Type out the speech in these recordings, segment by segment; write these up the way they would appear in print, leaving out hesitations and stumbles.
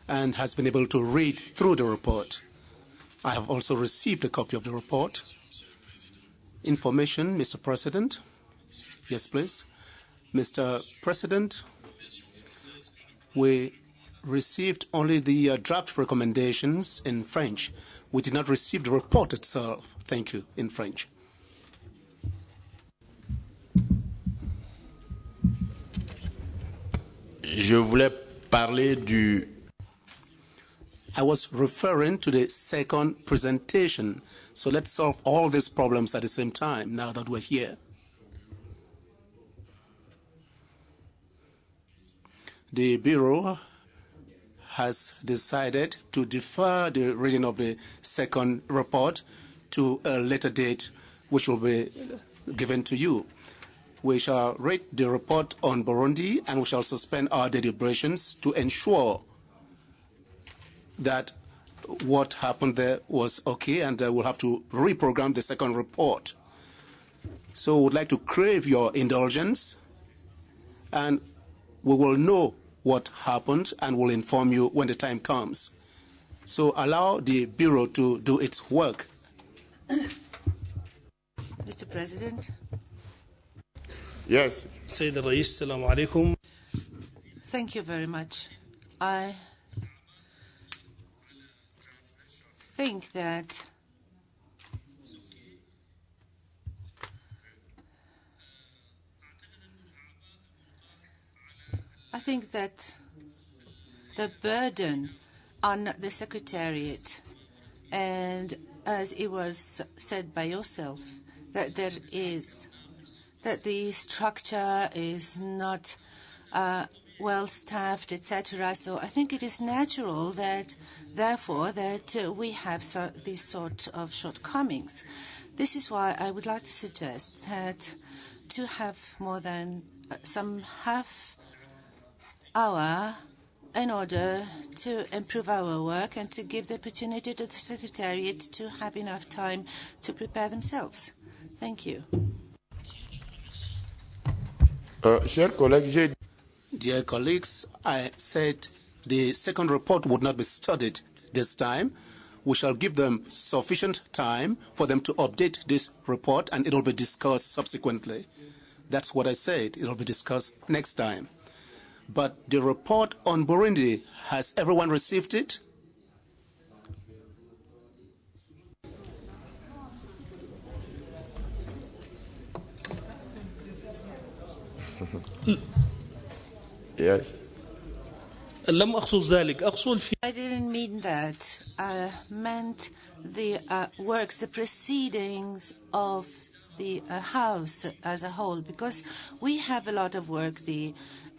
and has been able to read through the report. I have also received a copy of the report. Information, Mr. President. Yes, please. Mr. President, we received only the draft recommendations in French. We did not receive the report itself. Thank you, in French. Je voulais parler du... I was referring to the second presentation. So let's solve all these problems at the same time now that we're here. The Bureau has decided to defer the reading of the second report to a later date, which will be given to you. We shall read the report on Burundi, and we shall suspend our deliberations to ensure that what happened there was okay, and we'll have to reprogram the second report. So we would like to crave your indulgence, and we will know what happened and will inform you when the time comes. So allow the Bureau to do its work. Mr. President. Yes. Sayyid al-Rais, Assalamu alaikum. Thank you very much. I think that the burden on the Secretariat, and as it was said by yourself, that the structure is not well staffed, etc. So I think it is natural that, therefore, that we have these sort of shortcomings. This is why I would like to suggest that to have more than some half hour in order to improve our work and to give the opportunity to the Secretariat to have enough time to prepare themselves. Thank you. Dear colleagues, I said the second report would not be studied this time. We shall give them sufficient time for them to update this report, and it will be discussed subsequently. That's what I said. It will be discussed next time. But the report on Burundi, has everyone received it? Yes. I didn't mean that. I meant the works, the proceedings of the House as a whole, because we have a lot of work,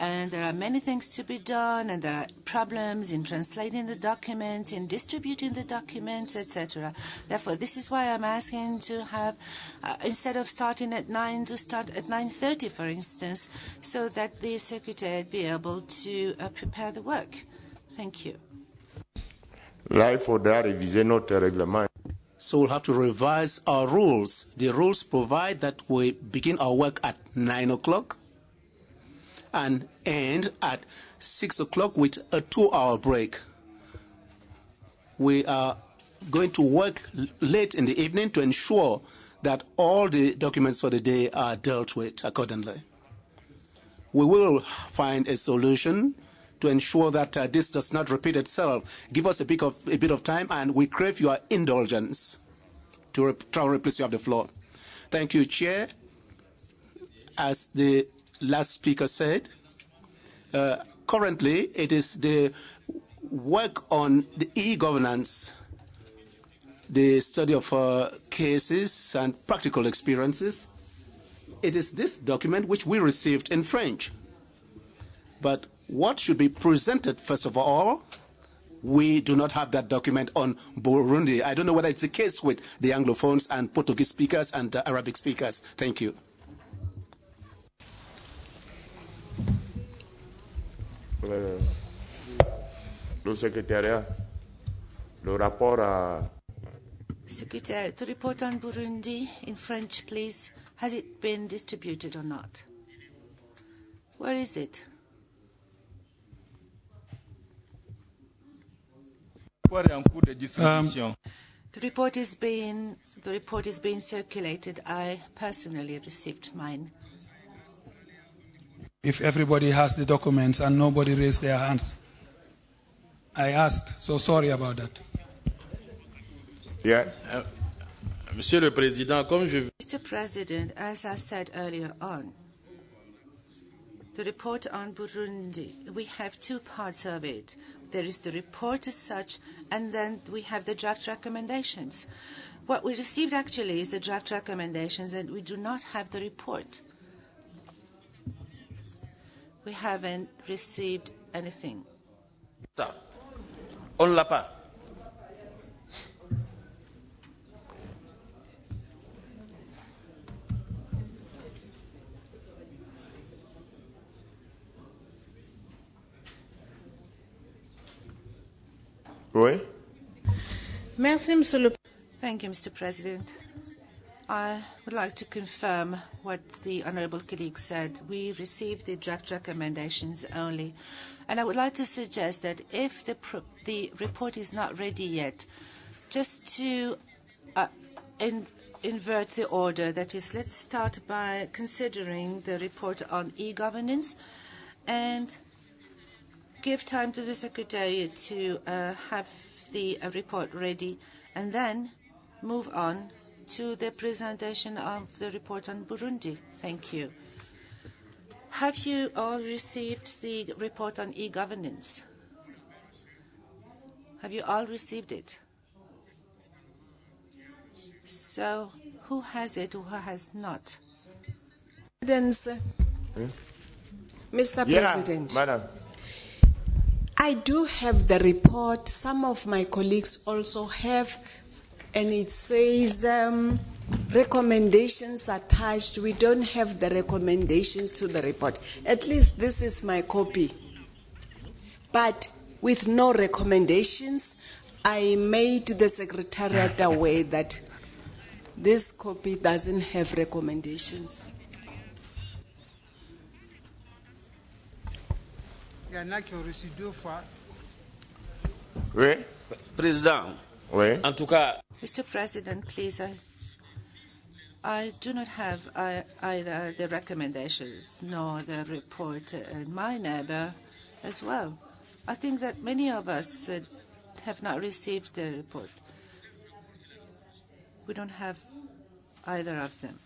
and there are many things to be done, and there are problems in translating the documents, in distributing the documents, etc. Therefore, this is why I'm asking to have, instead of starting at 9, to start at 9:30, for instance, so that the Secretary be able to prepare the work. Thank you. So we'll have to revise our rules. The rules provide that we begin our work at 9 o'clock and end at 6 o'clock with a 2-hour break. We are going to work late in the evening to ensure that all the documents for the day are dealt with accordingly. We will find a solution to ensure that this does not repeat itself. Give us a bit of time, and we crave your indulgence. To please, you have the floor. Thank you, Chair. As the last speaker said, currently it is the work on the e-governance, the study of cases and practical experiences. It is this document which we received in French. But what should be presented, first of all, we do not have that document on Burundi. I don't know whether it's the case with the Anglophones and Portuguese speakers and Arabic speakers. Thank you. Le secrétariat, le rapport à... Secretary, the report on Burundi in French, please. Has it been distributed or not? Where is it? The report is being circulated. I personally received mine. If everybody has the documents and nobody raised their hands. I asked, so sorry about that. Yeah. Monsieur le Président, comme je... Mr. President, as I said earlier on, the report on Burundi, we have two parts of it. There is the report as such, and then we have the draft recommendations. What we received actually is the draft recommendations, and we do not have the report. We haven't received anything. On l'a pas. Oui. Merci, Monsieur le Thank you, Mr. President. I would like to confirm what the honourable colleague said. We received the draft recommendations only. And I would like to suggest that if the report is not ready yet, just to invert the order, that is, let's start by considering the report on e-governance and give time to the Secretariat to have the report ready, and then move on to the presentation of the report on Burundi. Thank you. Have you all received the report on e-governance? Have you all received it? So, who has it, who has not? Mr. Yeah, President, Madam. I do have the report. Some of my colleagues also have, and it says recommendations attached. We don't have the recommendations to the report. At least this is my copy. But with no recommendations, I made the Secretariat aware that this copy doesn't have recommendations. Oui. Président, Oui. en tout cas, Mr. President, please, I do not have either the recommendations nor the report in my neighbor as well. I think that many of us have not received the report. We don't have either of them.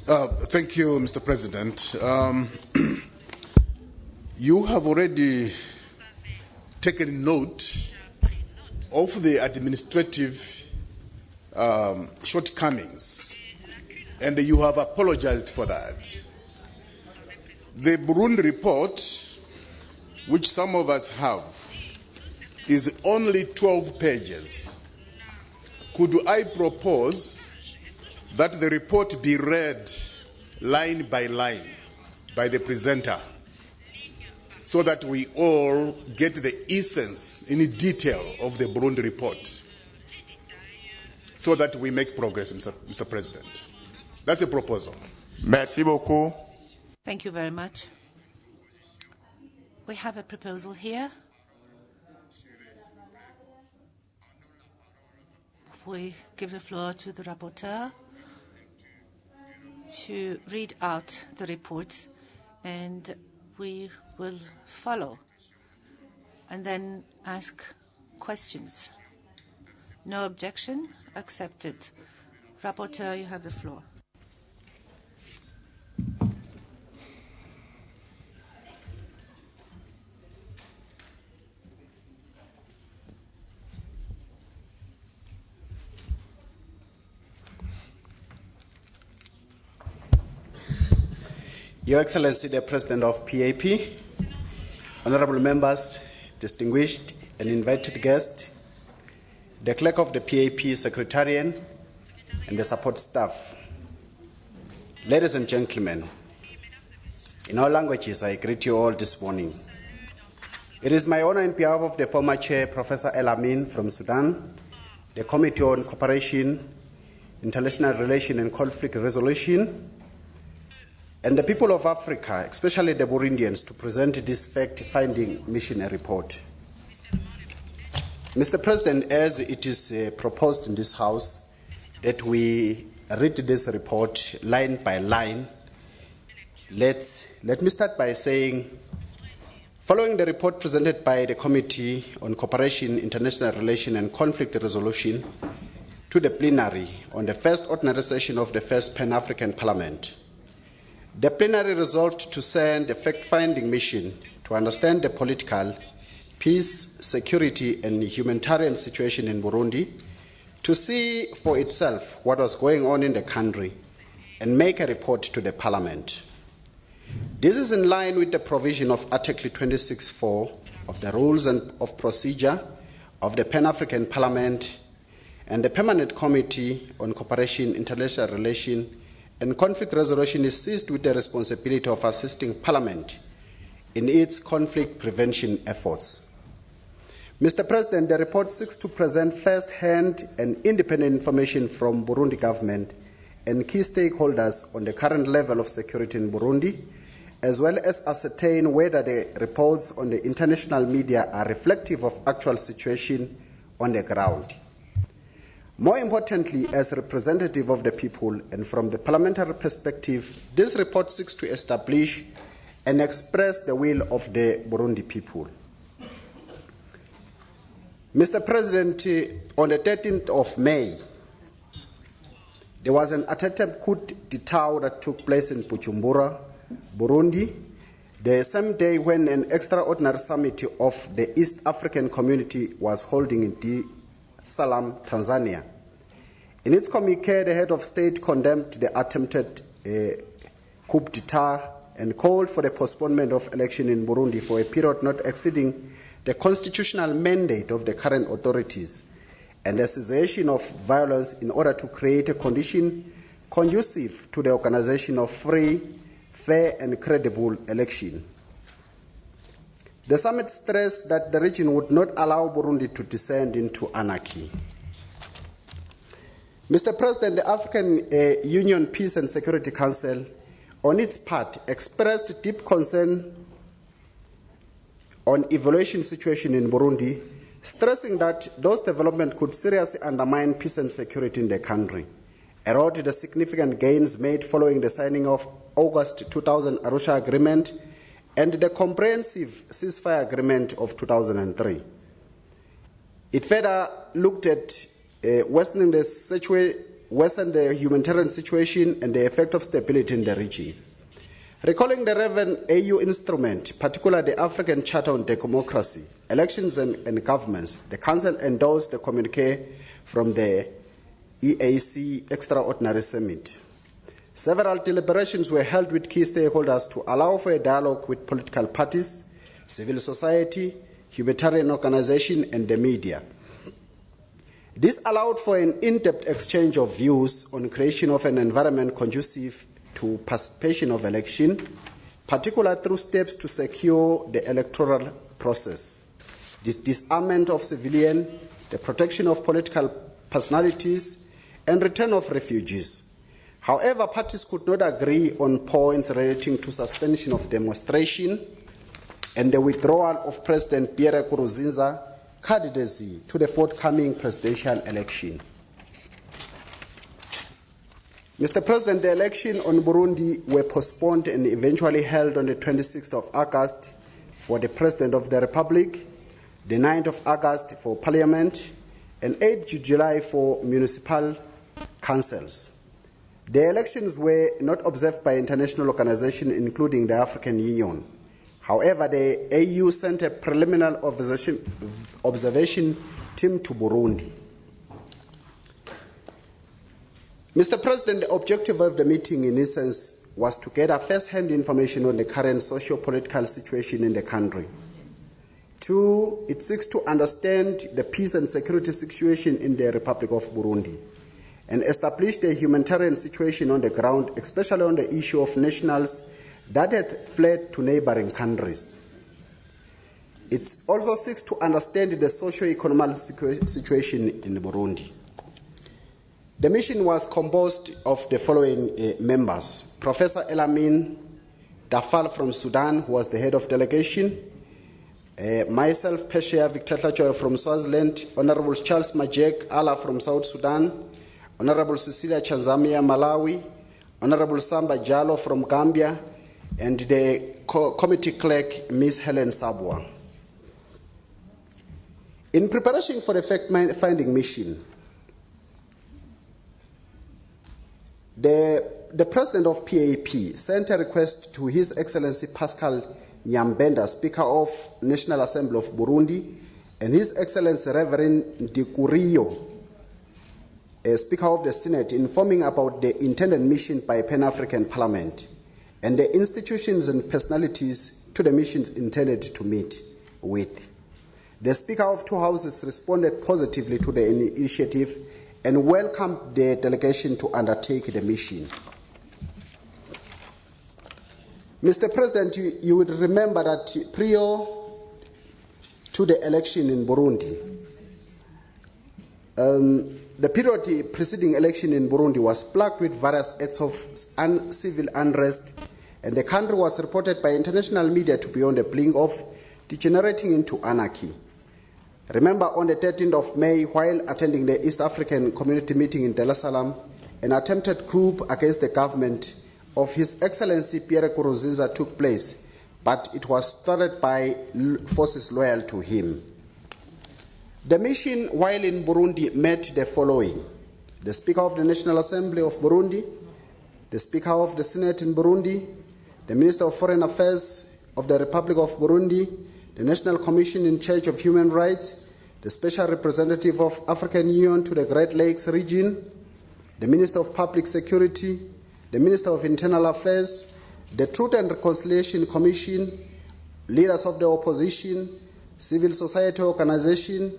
Thank you, Mr. President. You have already taken note of the administrative shortcomings, and you have apologized for that. The Burundi report, which some of us have, is only 12 pages. Could I propose that the report be read line by line by the presenter so that we all get the essence in detail of the Burundi report so that we make progress, Mr. President? That's a proposal. Merci beaucoup. Thank you very much. We have a proposal here. We give the floor to the rapporteur to read out the report, and we will follow and then ask questions. No objection? Accepted. Rapporteur, you have the floor. Your Excellency, the President of PAP, honorable members, distinguished and invited guests, the clerk of the PAP Secretariat, and the support staff. Ladies and gentlemen, in all languages, I greet you all this morning. It is my honor in behalf of the former chair, Professor El Amin from Sudan, the Committee on Cooperation, International Relations and Conflict Resolution, and the people of Africa, especially the Burundians, to present this fact-finding mission report. Mr. President, as it is proposed in this House that we read this report line by line, let me start by saying, following the report presented by the Committee on Cooperation, International Relations and Conflict Resolution to the plenary on the first ordinary session of the first Pan-African Parliament, the plenary resolved to send a fact-finding mission to understand the political, peace, security, and humanitarian situation in Burundi, to see for itself what was going on in the country, and make a report to the Parliament. This is in line with the provision of Article 26(4) of the Rules of Procedure of the Pan-African Parliament and the Permanent Committee on Cooperation, International Relations, and Conflict Resolution is seized with the responsibility of assisting Parliament in its conflict prevention efforts. Mr. President, the report seeks to present first-hand and independent information from Burundi government and key stakeholders on the current level of security in Burundi, as well as ascertain whether the reports on the international media are reflective of actual situation on the ground. More importantly, as representative of the people and from the parliamentary perspective, this report seeks to establish and express the will of the Burundi people. Mr. President, on the 13th of May, there was an attempted coup d'etat that took place in Bujumbura, Burundi, the same day when an extraordinary summit of the East African Community was holding in Dar es Salaam, Tanzania. In its communique, the head of state condemned the attempted coup d'etat and called for the postponement of election in Burundi for a period not exceeding the constitutional mandate of the current authorities and the cessation of violence in order to create a condition conducive to the organization of free, fair, and credible election. The summit stressed that the region would not allow Burundi to descend into anarchy. Mr. President, the African Union Peace and Security Council, on its part, expressed deep concern on evaluation situation in Burundi, stressing that those developments could seriously undermine peace and security in the country, erode the significant gains made following the signing of August 2000 Arusha Agreement and the comprehensive ceasefire agreement of 2003. It further looked at worsening the humanitarian situation and the effect of stability in the region. Recalling the relevant AU instrument, particularly the African Charter on Democracy, Elections and Governments, the Council endorsed the communique from the EAC Extraordinary Summit. Several deliberations were held with key stakeholders to allow for a dialogue with political parties, civil society, humanitarian organizations, and the media. This allowed for an in-depth exchange of views on creation of an environment conducive to participation of election, particularly through steps to secure the electoral process, the disarmament of civilians, the protection of political personalities, and return of refugees. However, parties could not agree on points relating to suspension of demonstration and the withdrawal of President Pierre Nkurunziza's candidacy to the forthcoming presidential election. Mr. President, the election on Burundi were postponed and eventually held on the 26th of August for the President of the Republic, the 9th of August for Parliament, and 8 July for municipal councils. The elections were not observed by international organizations, including the African Union. However, the AU sent a preliminary observation team to Burundi. Mr. President, the objective of the meeting, in essence, was to gather first-hand information on the current socio-political situation in the country. 2, it seeks to understand the peace and security situation in the Republic of Burundi and establish the humanitarian situation on the ground, especially on the issue of nationals that had fled to neighboring countries. It also seeks to understand the socio-economic situation in Burundi. The mission was composed of the following members: Professor Elamin Dafal from Sudan, who was the head of delegation, myself, Peshia Victor Tlachoy from Swaziland, Honorable Charles Majek Ala from South Sudan, Honorable Cecilia Chazamia, Malawi, Honorable Samba Jalo from Gambia, and the committee clerk, Ms. Helen Sabwa. In preparation for the fact-finding mission, the president of PAP sent a request to His Excellency Pascal Nyambenda, Speaker of National Assembly of Burundi, and His Excellency Reverend Ndikurio, Speaker of the Senate, informing about the intended mission by Pan-African Parliament and the institutions and personalities to the missions intended to meet with. The Speaker of two houses responded positively to the initiative and welcomed the delegation to undertake the mission. Mr. President, you would remember that prior to the election in Burundi, the period preceding election in Burundi was plagued with various acts of civil unrest, and the country was reported by international media to be on the brink of degenerating into anarchy. Remember, on the 13th of May, while attending the East African Community meeting in Dar es Salaam, an attempted coup against the government of His Excellency Pierre Nkurunziza took place, but it was started by forces loyal to him. The mission, while in Burundi, met the following: the Speaker of the National Assembly of Burundi, the Speaker of the Senate in Burundi, the Minister of Foreign Affairs of the Republic of Burundi, the National Commission in charge of Human Rights, the Special Representative of African Union to the Great Lakes region, the Minister of Public Security, the Minister of Internal Affairs, the Truth and Reconciliation Commission, leaders of the opposition, civil society organization,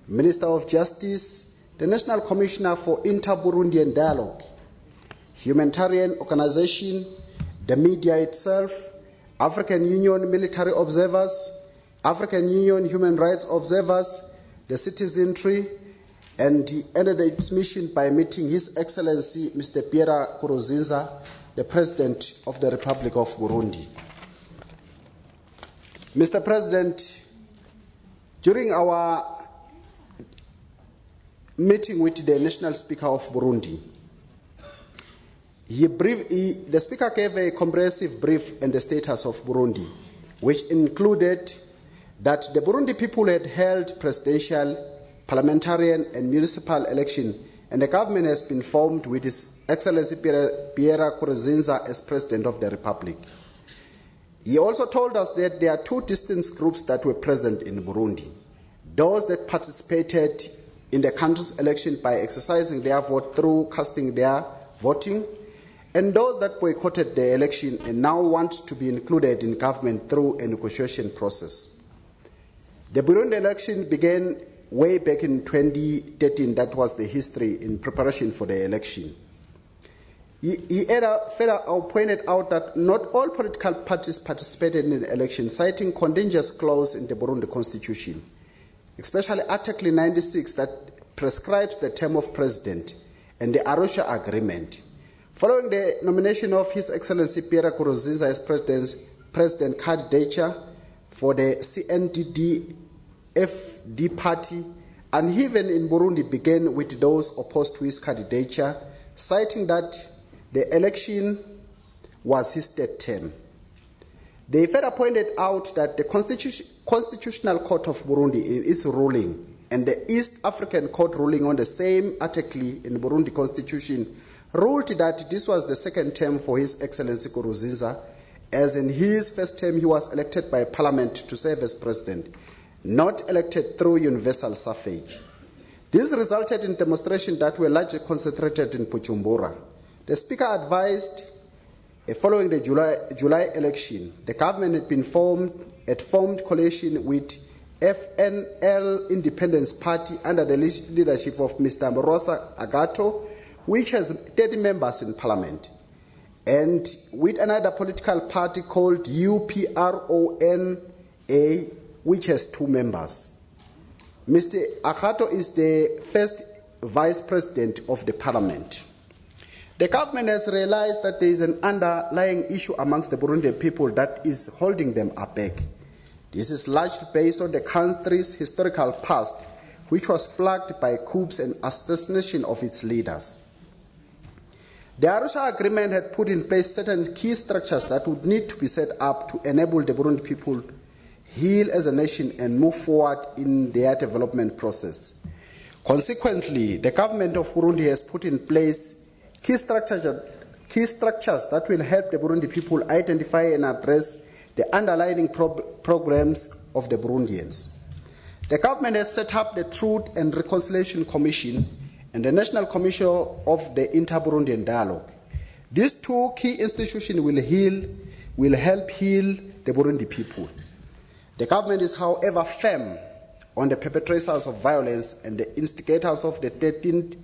Minister of Justice, the National Commissioner for Inter-Burundian Dialogue, humanitarian organization, the media itself, African Union military observers, African Union human rights observers, the citizenry, and he ended its mission by meeting His Excellency Mr. Pierre Nkurunziza, the President of the Republic of Burundi. Mr. President, during our meeting with the National Speaker of Burundi, the Speaker gave a comprehensive brief on the status of Burundi, which included that the Burundi people had held presidential, parliamentarian, and municipal election, and the government has been formed with His Excellency Pierre Nkurunziza as President of the Republic. He also told us that there are two distinct groups that were present in Burundi: those that participated in the country's election by exercising their vote through casting their voting, and those that boycotted the election and now want to be included in government through a negotiation process. The Burundi election began way back in 2013. That was the history in preparation for the election. He further pointed out that not all political parties participated in the election, citing contingent clause in the Burundi constitution, especially Article 96 that prescribes the term of president, and the Arusha Agreement. Following the nomination of His Excellency Pierre Nkurunziza as president candidature for the CNDD-FD party, and even in Burundi began with those opposed to his candidature, citing that the election was his third term. They further pointed out that the Constitutional Court of Burundi, in its ruling, and the East African Court ruling on the same article in the Burundi Constitution ruled that this was the second term for His Excellency Nkurunziza, as in his first term he was elected by Parliament to serve as president, not elected through universal suffrage. This resulted in demonstrations that were largely concentrated in Bujumbura. The Speaker advised, following the July election, the government had formed coalition with FNL Independence Party under the leadership of Mr. Morosa Agato, which has 30 members in Parliament, and with another political party called UPRONA, which has 2 members. Mr. Agato is the first vice president of the Parliament. The government has realized that there is an underlying issue amongst the Burundian people that is holding them aback. This is largely based on the country's historical past, which was plagued by coups and assassination of its leaders. The Arusha Agreement had put in place certain key structures that would need to be set up to enable the Burundi people heal as a nation and move forward in their development process. Consequently, the government of Burundi has put in place key structures that will help the Burundi people identify and address the underlying programs of the Burundians. The government has set up the Truth and Reconciliation Commission and the National Commission of the Inter-Burundian Dialogue. These 2 key institutions will help heal the Burundi people. The government is, however, firm on the perpetrators of violence and the instigators of the 13th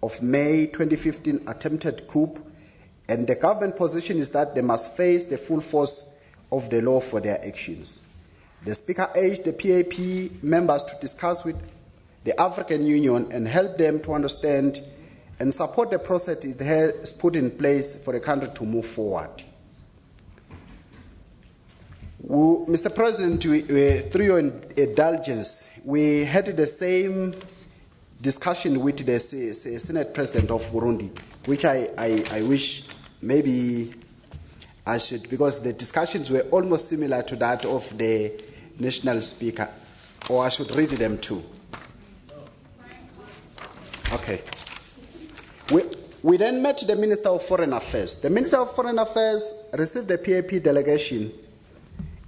of May 2015 attempted coup, and the government position is that they must face the full force of the law for their actions. The Speaker urged the PAP members to discuss with the African Union and help them to understand and support the process it has put in place for the country to move forward. Mr. President, through your indulgence, we had the same discussion with the Senate President of Burundi, which I wish maybe I should, because the discussions were almost similar to that of the National Speaker, or I should read them too. Okay. We then met the Minister of Foreign Affairs. The Minister of Foreign Affairs received the PAP delegation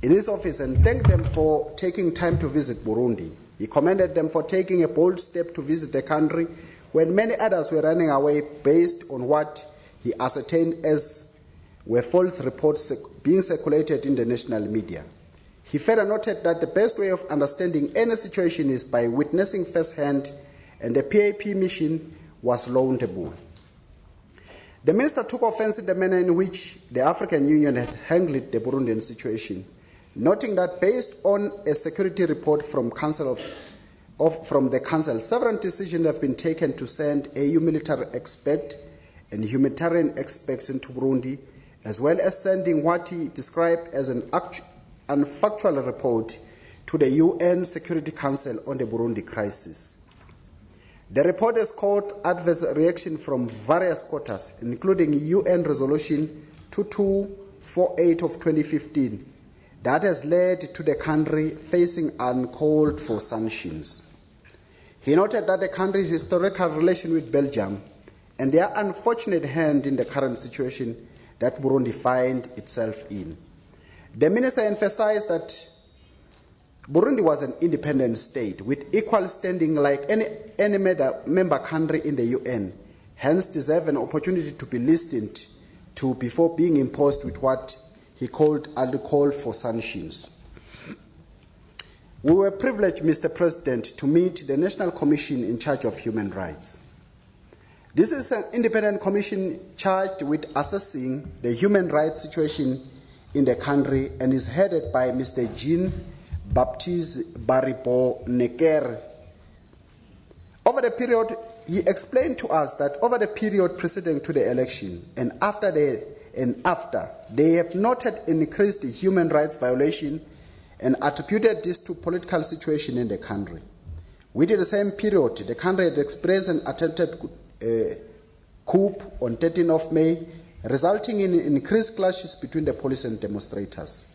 in his office and thanked them for taking time to visit Burundi. He commended them for taking a bold step to visit the country when many others were running away based on what he ascertained as were false reports being circulated in the national media. He further noted that the best way of understanding any situation is by witnessing firsthand, and the PAP mission was laudable. The minister took offense in the manner in which the African Union had handled the Burundian situation, noting that based on a security report from the Council, several decisions have been taken to send AU military experts and humanitarian experts into Burundi, as well as sending what he described as an factual report to the UN Security Council on the Burundi crisis. The report has caught adverse reaction from various quarters, including UN Resolution 2248 of 2015, that has led to the country facing uncalled for sanctions. He noted that the country's historical relation with Belgium and their unfortunate hand in the current situation that Burundi finds itself in. The minister emphasized that Burundi was an independent state with equal standing like any member country in the UN, hence deserve an opportunity to be listened to before being imposed with what he called a call for sanctions. We were privileged, Mr. President, to meet the National Commission in charge of human rights. This is an independent commission charged with assessing the human rights situation in the country and is headed by Mr. Jean-Baptiste Baribo-Necker. He explained to us that over the period preceding to the election and after, they have noted increased human rights violation and attributed this to political situation in the country. Within the same period, the country had experienced an attempted coup on 13th of May, resulting in increased clashes between the police and demonstrators.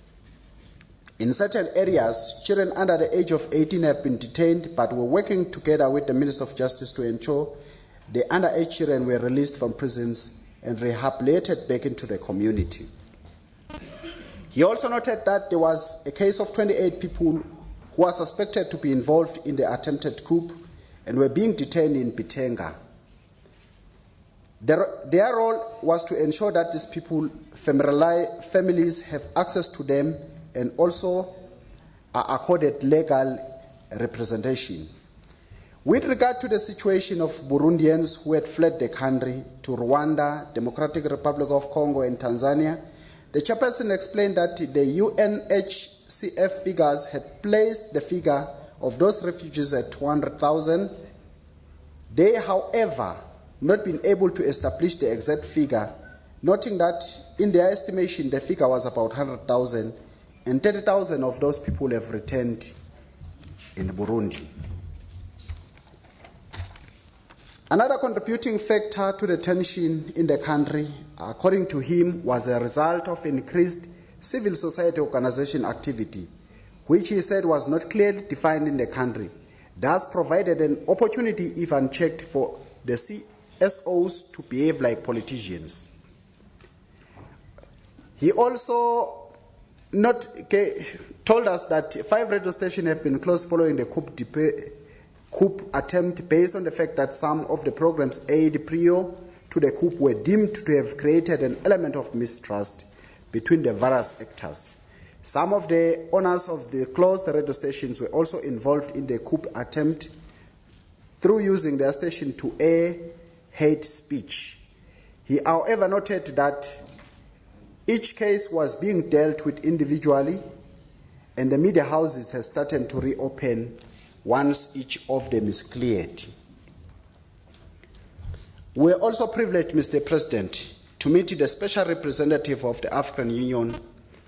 In certain areas, children under the age of 18 have been detained, but we're working together with the Minister of Justice to ensure the underage children were released from prisons and rehabilitated back into the community. He also noted that there was a case of 28 people who are suspected to be involved in the attempted coup and were being detained in Bitenga. Their role was to ensure that these people, families have access to them and also are accorded legal representation. With regard to the situation of Burundians who had fled the country to Rwanda, Democratic Republic of Congo, and Tanzania, the chairperson explained that the UNHCR figures had placed the figure of those refugees at 200,000. They, however, not been able to establish the exact figure, noting that in their estimation the figure was about 100,000, and 30,000 of those people have returned in Burundi. Another contributing factor to the tension in the country, according to him, was a result of increased civil society organization activity, which he said was not clearly defined in the country, thus provided an opportunity, if unchecked, for the CSOs to behave like politicians. He also told us that 5 radio stations have been closed following the coup attempt, based on the fact that some of the programs aimed prior to the coup were deemed to have created an element of mistrust between the various actors. Some of the owners of the closed radio stations were also involved in the coup attempt through using their station to air hate speech. He, however, noted that each case was being dealt with individually, and the media houses have started to reopen once each of them is cleared. We are also privileged, Mr. President, to meet the Special Representative of the African Union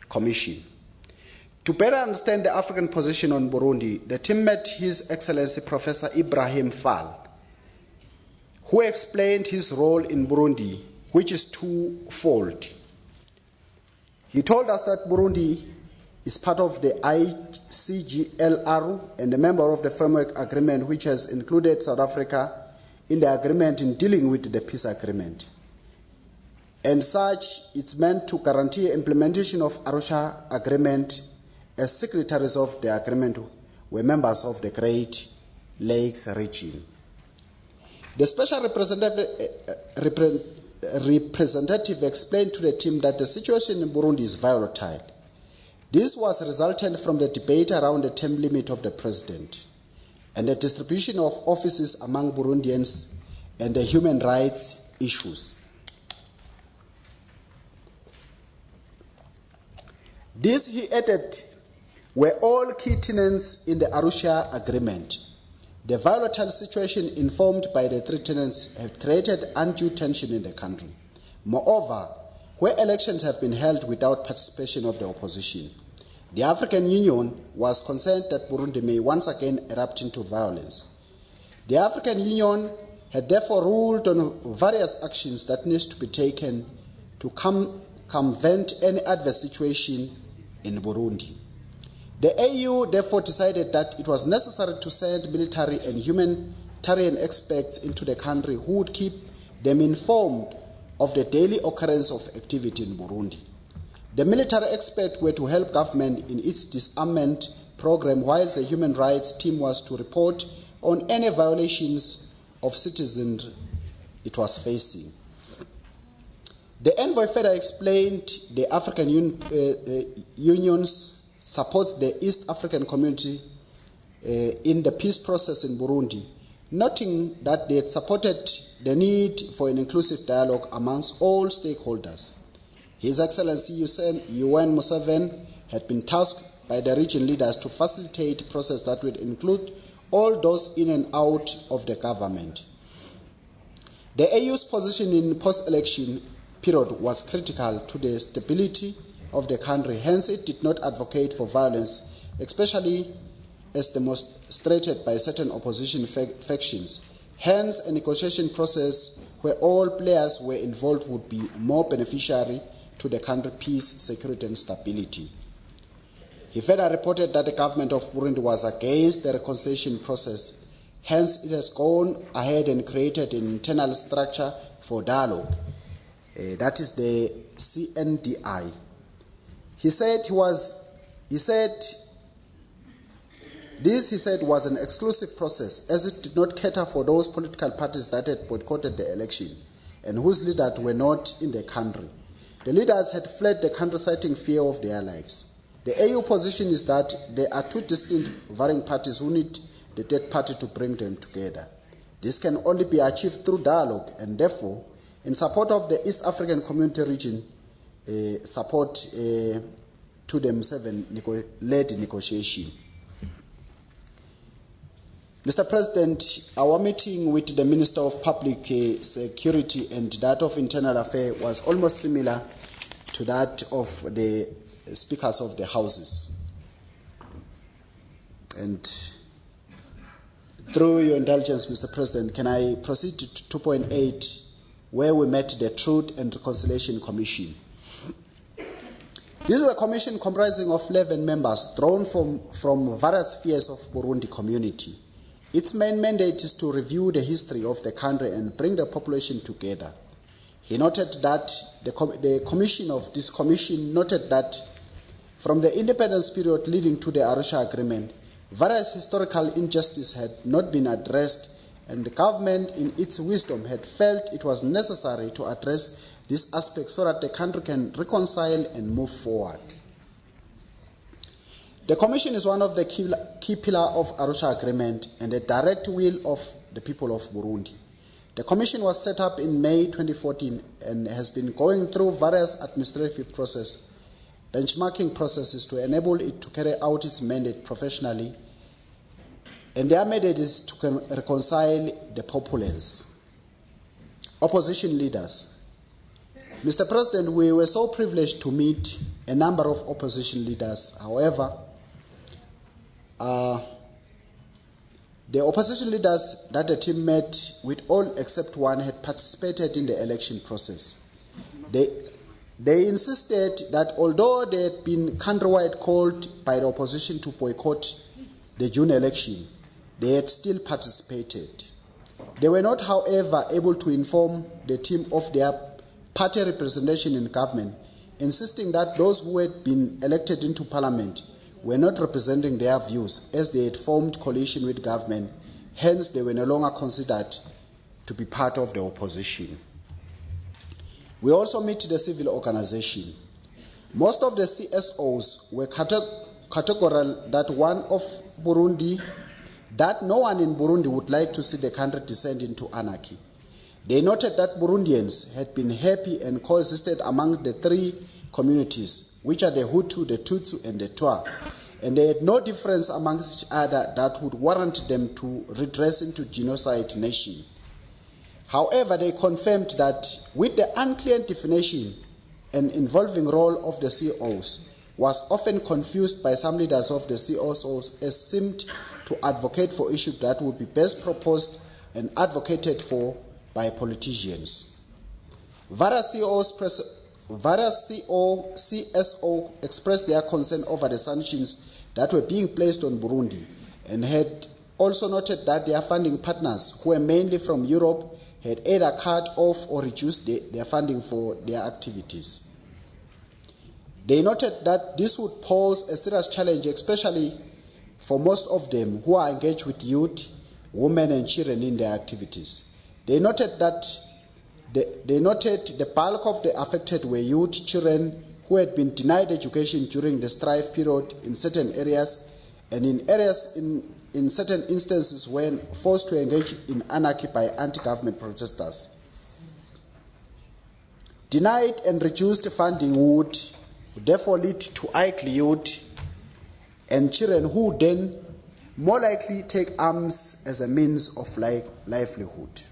Commission. To better understand the African position on Burundi, the team met His Excellency Professor Ibrahim Fall, who explained his role in Burundi, which is twofold. He told us that Burundi is part of the ICGLR and a member of the framework agreement, which has included South Africa in the agreement in dealing with the peace agreement. And such, it's meant to guarantee implementation of Arusha Agreement, as signatories of the agreement were members of the Great Lakes region. The special representative explained to the team that the situation in Burundi is volatile. This was resultant from the debate around the term limit of the president and the distribution of offices among Burundians and the human rights issues. This, he added, were all key tenets in the Arusha Agreement. The volatile situation informed by the 3 tenets have created undue tension in the country. Moreover, where elections have been held without participation of the opposition, the African Union was concerned that Burundi may once again erupt into violence. The African Union had therefore ruled on various actions that need to be taken to circumvent any adverse situation in Burundi. The AU therefore decided that it was necessary to send military and humanitarian experts into the country who would keep them informed of the daily occurrence of activity in Burundi. The military experts were to help government in its disarmament program, while the human rights team was to report on any violations of citizens it was facing. The envoy further explained the African Union's supports the East African community in the peace process in Burundi, noting that they had supported the need for an inclusive dialogue amongst all stakeholders. His Excellency UN Museveni had been tasked by the region leaders to facilitate a process that would include all those in and out of the government. The AU's position in post-election period was critical to the stability of the country. Hence, it did not advocate for violence, especially as demonstrated by certain opposition factions. Hence, a negotiation process where all players were involved would be more beneficiary to the country's peace, security, and stability. He further reported that the government of Burundi was against the reconciliation process. Hence, it has gone ahead and created an internal structure for dialogue. That is the CNDI. He said this was an exclusive process, as it did not cater for those political parties that had boycotted the election and whose leaders were not in the country. The leaders had fled the country citing fear of their lives. The AU position is that there are two distinct varying parties who need the third party to bring them together. This can only be achieved through dialogue, and therefore, in support of the East African Community region, support to the M7-led negotiation. Mr. President, our meeting with the Minister of Public Security and that of Internal Affairs was almost similar to that of the speakers of the houses. And through your indulgence, Mr. President, can I proceed to 2.8, where we met the Truth and Reconciliation Commission. This is a commission comprising of 11 members drawn from various spheres of Burundi community. Its main mandate is to review the history of the country and bring the population together. He noted that the commission of this commission noted that from the independence period leading to the Arusha Agreement, various historical injustices had not been addressed, and the government, in its wisdom, had felt it was necessary to address this aspect so that the country can reconcile and move forward. The Commission is one of the key pillars of Arusha Agreement and a direct will of the people of Burundi. The Commission was set up in May 2014 and has been going through various administrative processes, benchmarking processes to enable it to carry out its mandate professionally, and their mandate is to reconcile the populace. Opposition leaders. Mr. President, we were so privileged to meet a number of opposition leaders. However, the opposition leaders that the team met with, all except one, had participated in the election process. They insisted that although they had been countrywide called by the opposition to boycott the June election, they had still participated. They were not, however, able to inform the team of their party representation in government, insisting that those who had been elected into parliament were not representing their views, as they had formed coalition with government. Hence, they were no longer considered to be part of the opposition. We also meet the civil organization. Most of the CSOs were categorical that no one in Burundi would like to see the country descend into anarchy. They noted that Burundians had been happy and coexisted among the three communities, which are the Hutu, the Tutsi, and the Twa, and they had no difference amongst each other that would warrant them to redress into genocide nation. However, they confirmed that with the unclear definition and involving role of the COs was often confused by some leaders of the COs, as seemed to advocate for issues that would be best proposed and advocated for by politicians. Various CSO expressed their concern over the sanctions that were being placed on Burundi, and had also noted that their funding partners, who were mainly from Europe, had either cut off or reduced their funding for their activities. They noted that this would pose a serious challenge, especially for most of them who are engaged with youth, women, and children in their activities. They noted the bulk of the affected were youth, children who had been denied education during the strife period in certain areas, and in certain instances when forced to engage in anarchy by anti-government protesters. Denied and reduced funding would therefore lead to idle youth and children who then more likely take arms as a means of livelihood.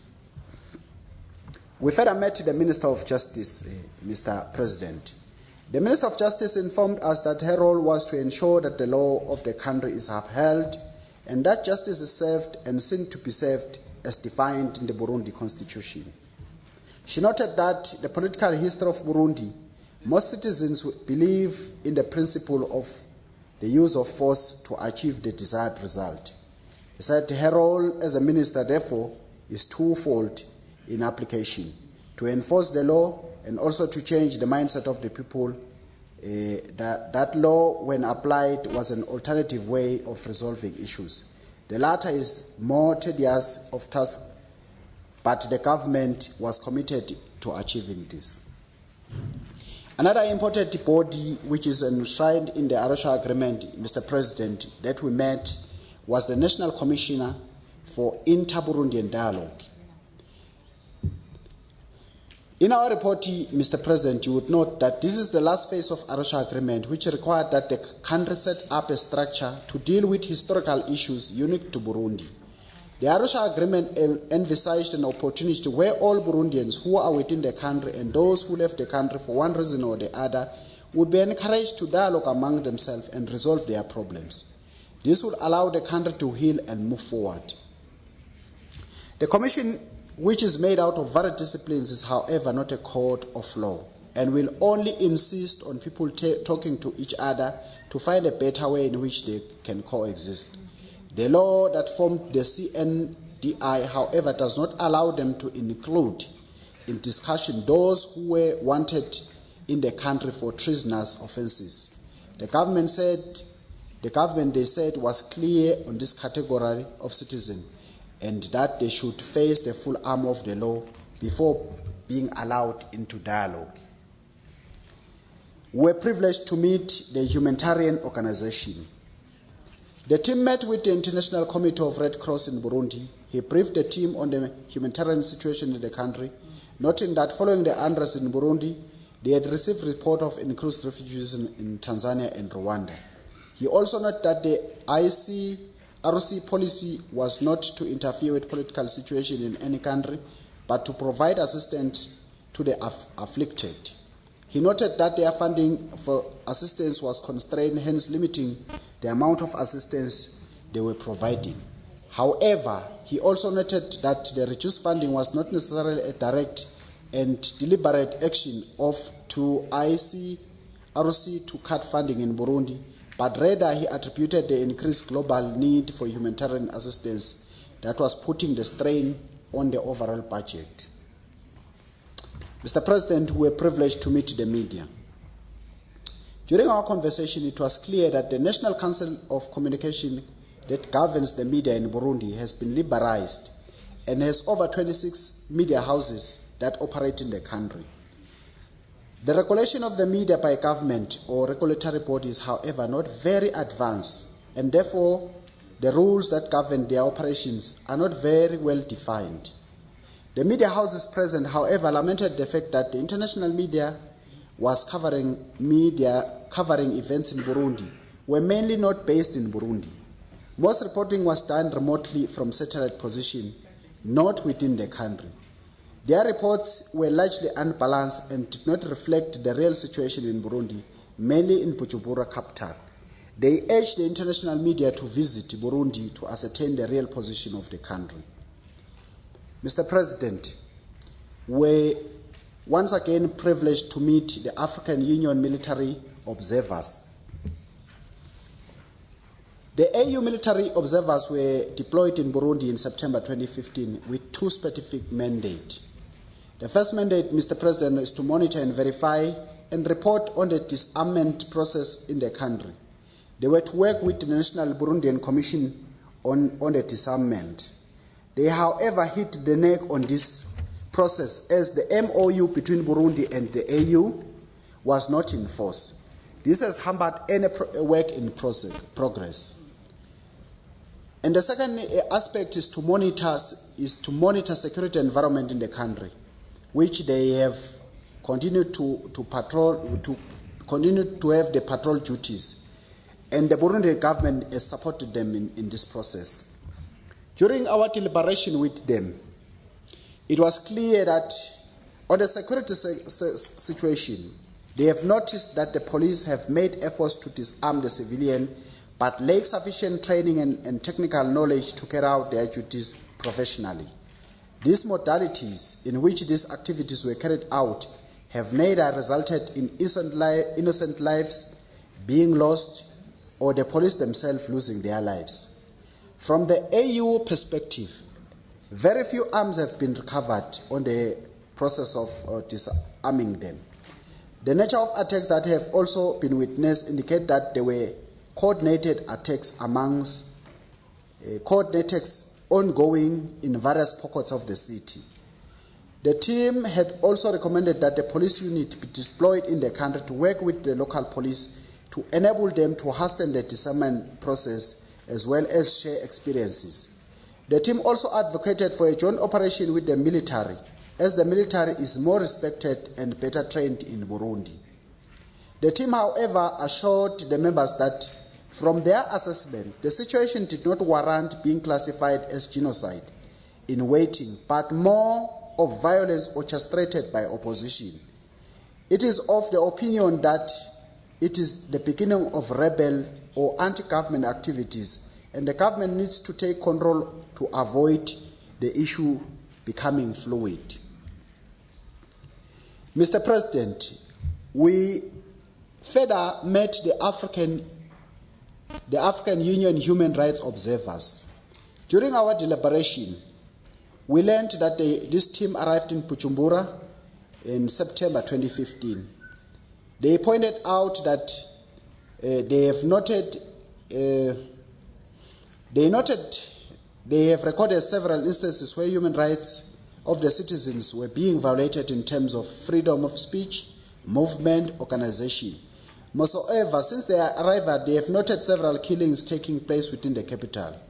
We further met the Minister of Justice, Mr. President. The Minister of Justice informed us that her role was to ensure that the law of the country is upheld and that justice is served and seen to be served as defined in the Burundi Constitution. She noted that the political history of Burundi, most citizens believe in the principle of the use of force to achieve the desired result. He said her role as a minister, therefore, is twofold in application: to enforce the law and also to change the mindset of the people. That law, when applied, was an alternative way of resolving issues. The latter is more tedious of task, but the government was committed to achieving this. Another important body which is enshrined in the Arusha Agreement, Mr. President, that we met was the National Commissioner for Inter-Burundian Dialogue. In our report, Mr. President, you would note that this is the last phase of Arusha Agreement, which required that the country set up a structure to deal with historical issues unique to Burundi. The Arusha Agreement envisaged an opportunity where all Burundians who are within the country and those who left the country for one reason or the other would be encouraged to dialogue among themselves and resolve their problems. This would allow the country to heal and move forward. The Commission, which is made out of various disciplines, is however not a court of law and will only insist on people talking to each other to find a better way in which they can coexist. The law that formed the CNDI, however, does not allow them to include in discussion those who were wanted in the country for treasonous offences. The government, they said, was clear on this category of citizen, and that they should face the full arm of the law before being allowed into dialogue. We were privileged to meet the humanitarian organization. The team met with the International Committee of Red Cross in Burundi. He briefed the team on the humanitarian situation in the country, noting that following the unrest in Burundi, they had received report of increased refugees in Tanzania and Rwanda. He also noted that the ICRC policy was not to interfere with political situation in any country, but to provide assistance to the afflicted. He noted that their funding for assistance was constrained, hence limiting the amount of assistance they were providing. However, he also noted that the reduced funding was not necessarily a direct and deliberate action to ICRC to cut funding in Burundi, but rather he attributed the increased global need for humanitarian assistance that was putting the strain on the overall budget. Mr. President, we were privileged to meet the media. During our conversation, it was clear that the National Council of Communication that governs the media in Burundi has been liberalized and has over 26 media houses that operate in the country. The regulation of the media by government or regulatory bodies, however, not very advanced, and therefore the rules that govern their operations are not very well defined. The media houses present, however, lamented the fact that the international media was covering events in Burundi were mainly not based in Burundi. Most reporting was done remotely from satellite position, not within the country. Their reports were largely unbalanced and did not reflect the real situation in Burundi, mainly in Bujumbura capital. They urged the international media to visit Burundi to ascertain the real position of the country. Mr. President, we once again privileged to meet the African Union military observers. The AU military observers were deployed in Burundi in September 2015 with two specific mandates. The first mandate, Mr. President, is to monitor and verify and report on the disarmament process in the country. They were to work with the National Burundian Commission on the disarmament. They, however, hit the neck on this process as the MOU between Burundi and the AU was not in force. This has hampered any work in progress. And the second aspect is to monitor security environment in the country, which they have continued to patrol, to continue to have the patrol duties. And the Burundian government has supported them in this process. During our deliberation with them, it was clear that on the security situation, they have noticed that the police have made efforts to disarm the civilian, but lack sufficient training and technical knowledge to carry out their duties professionally. These modalities in which these activities were carried out have neither resulted in innocent lives being lost or the police themselves losing their lives. From the AU perspective, very few arms have been recovered on the process of disarming them. The nature of attacks that have also been witnessed indicate that there were coordinated attacks ongoing in various pockets of the city. The team had also recommended that the police unit be deployed in the country to work with the local police to enable them to hasten the disarmament process as well as share experiences. The team also advocated for a joint operation with the military, as the military is more respected and better trained in Burundi. The team, however, assured the members that from their assessment, the situation did not warrant being classified as genocide in waiting, but more of violence orchestrated by opposition. It is of the opinion that it is the beginning of rebel or anti-government activities, and the government needs to take control to avoid the issue becoming fluid. Mr. President, we further met the African Union human rights observers. During our deliberation, we learned that this team arrived in Bujumbura in September 2015. They pointed out that they have recorded several instances where human rights of the citizens were being violated in terms of freedom of speech, movement, organization. Moreover, since their arrival, they have noted several killings taking place within the capital.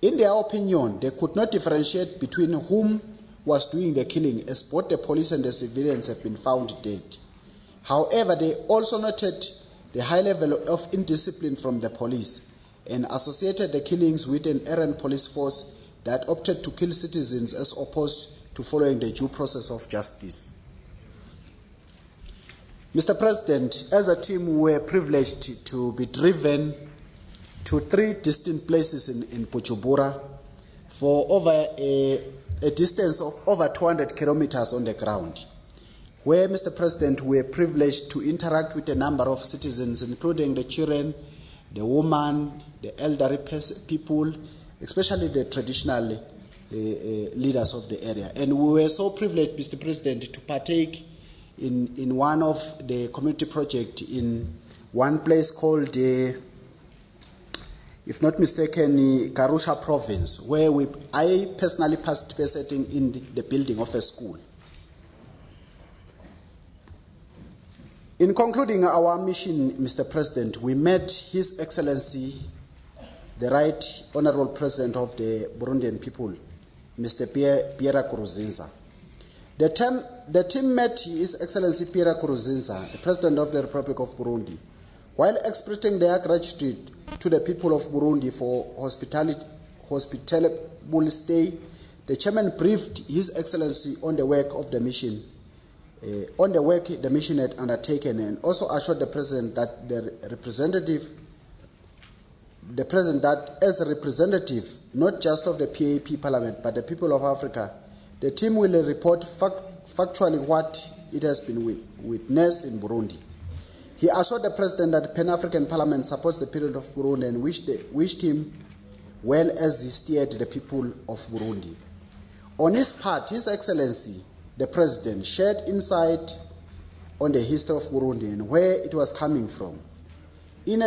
In their opinion, they could not differentiate between whom was doing the killing, as both the police and the civilians have been found dead. However, they also noted the high level of indiscipline from the police and associated the killings with an errant police force that opted to kill citizens as opposed to following the due process of justice. Mr. President, as a team, we were privileged to be driven to 3 distinct places in Bujumbura for over a distance of over 200 kilometers on the ground, where, Mr. President, we were privileged to interact with a number of citizens, including the children, the women, the elderly people, especially the traditional leaders of the area. And we were so privileged, Mr. President, to partake in one of the community projects in one place called, if not mistaken, Garusha province, where I personally participated in the building of a school. In concluding our mission, Mr. President, we met His Excellency, the Right Honorable President of the Burundian people, Mr. Pierre Nkurunziza. The team met His Excellency Pierre Nkurunziza, the President of the Republic of Burundi. While expressing their gratitude to the people of Burundi for hospitable stay, the chairman briefed His Excellency on the work of the mission, the mission had undertaken, and also assured the President that as a representative, not just of the PAP Parliament, but the people of Africa, the team will report factually what it has been witnessed in Burundi. He assured the President that the Pan-African Parliament supports the people of Burundi and wished him well as he steered the people of Burundi. On his part, His Excellency, the President, shared insight on the history of Burundi and where it was coming from. In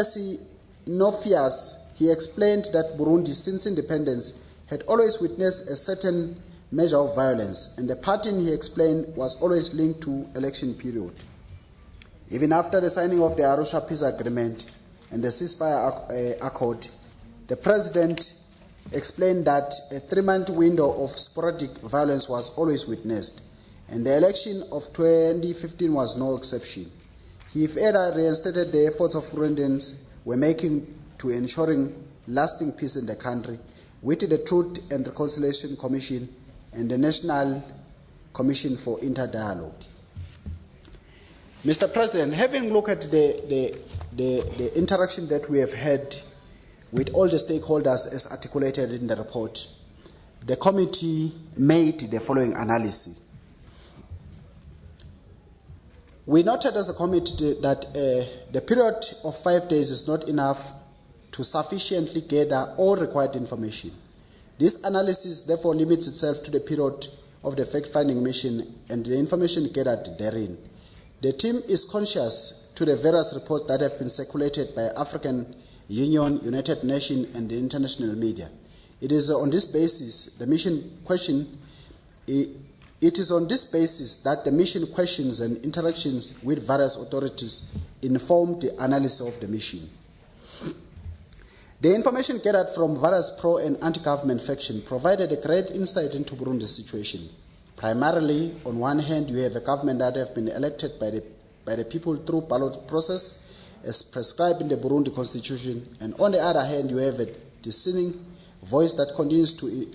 no fears, he explained that Burundi, since independence, had always witnessed a certain measure of violence, and the pattern, he explained, was always linked to election period. Even after the signing of the Arusha Peace Agreement and the ceasefire accord, the President explained that a 3-month window of sporadic violence was always witnessed, and the election of 2015 was no exception. He further reinstated the efforts of Burundians were making to ensuring lasting peace in the country with the Truth and Reconciliation Commission and the National Commission for Interdialogue. Mr. President, having looked at the interaction that we have had with all the stakeholders as articulated in the report, the committee made the following analysis. We noted as a committee that the period of 5 days is not enough to sufficiently gather all required information. This analysis therefore limits itself to the period of the fact-finding mission and the information gathered therein. The team is conscious to the various reports that have been circulated by African Union, United Nations, and the international media. It is on this basis that the mission questions and interactions with various authorities inform the analysis of the mission. The information gathered from various pro- and anti-government factions provided a great insight into Burundi's situation. Primarily, on one hand, you have a government that have been elected by the people through ballot process, as prescribed in the Burundi constitution, and on the other hand, you have a dissenting voice that continues to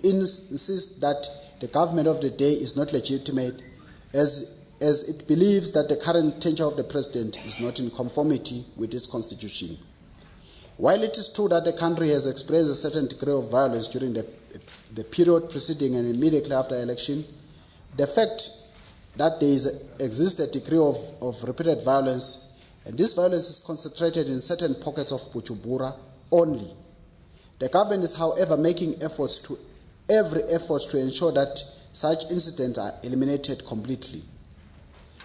insist that the government of the day is not legitimate, as it believes that the current tenure of the president is not in conformity with its constitution. While it is true that the country has experienced a certain degree of violence during the period preceding and immediately after election, the fact that there exists a degree of repeated violence, and this violence is concentrated in certain pockets of Bujumbura only. The government is, however, making every effort to ensure that such incidents are eliminated completely.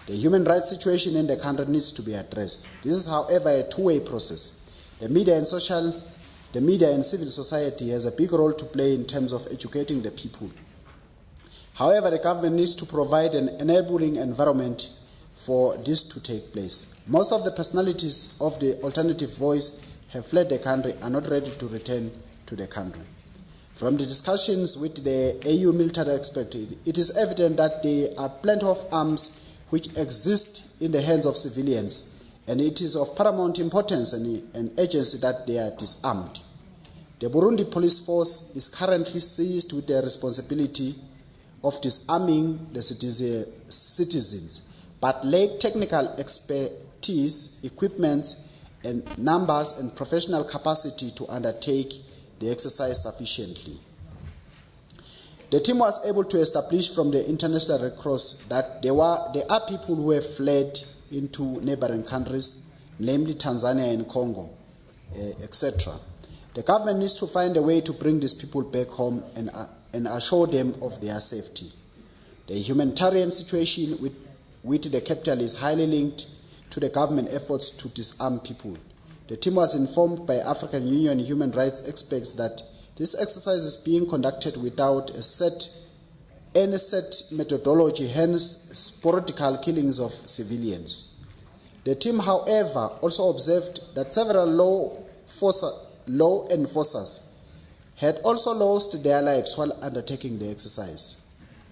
The human rights situation in the country needs to be addressed. This is, however, a two-way process. The media and civil society has a big role to play in terms of educating the people. However, the government needs to provide an enabling environment for this to take place. Most of the personalities of the alternative voice have fled the country and are not ready to return to the country. From the discussions with the AU military expert, it is evident that there are plenty of arms which exist in the hands of civilians, and it is of paramount importance and urgency that they are disarmed. The Burundi police force is currently seized with the responsibility of disarming the citizens, but lack technical expertise, equipment, and numbers and professional capacity to undertake the exercise sufficiently. The team was able to establish from the International Red Cross that there are people who have fled into neighboring countries, namely Tanzania and Congo, etc. The government needs to find a way to bring these people back home and assure them of their safety. The humanitarian situation with the capital is highly linked to the government efforts to disarm people. The team was informed by African Union human rights experts that this exercise is being conducted without any set methodology, hence sporadical killings of civilians. The team, however, also observed that several law enforcers had also lost their lives while undertaking the exercise.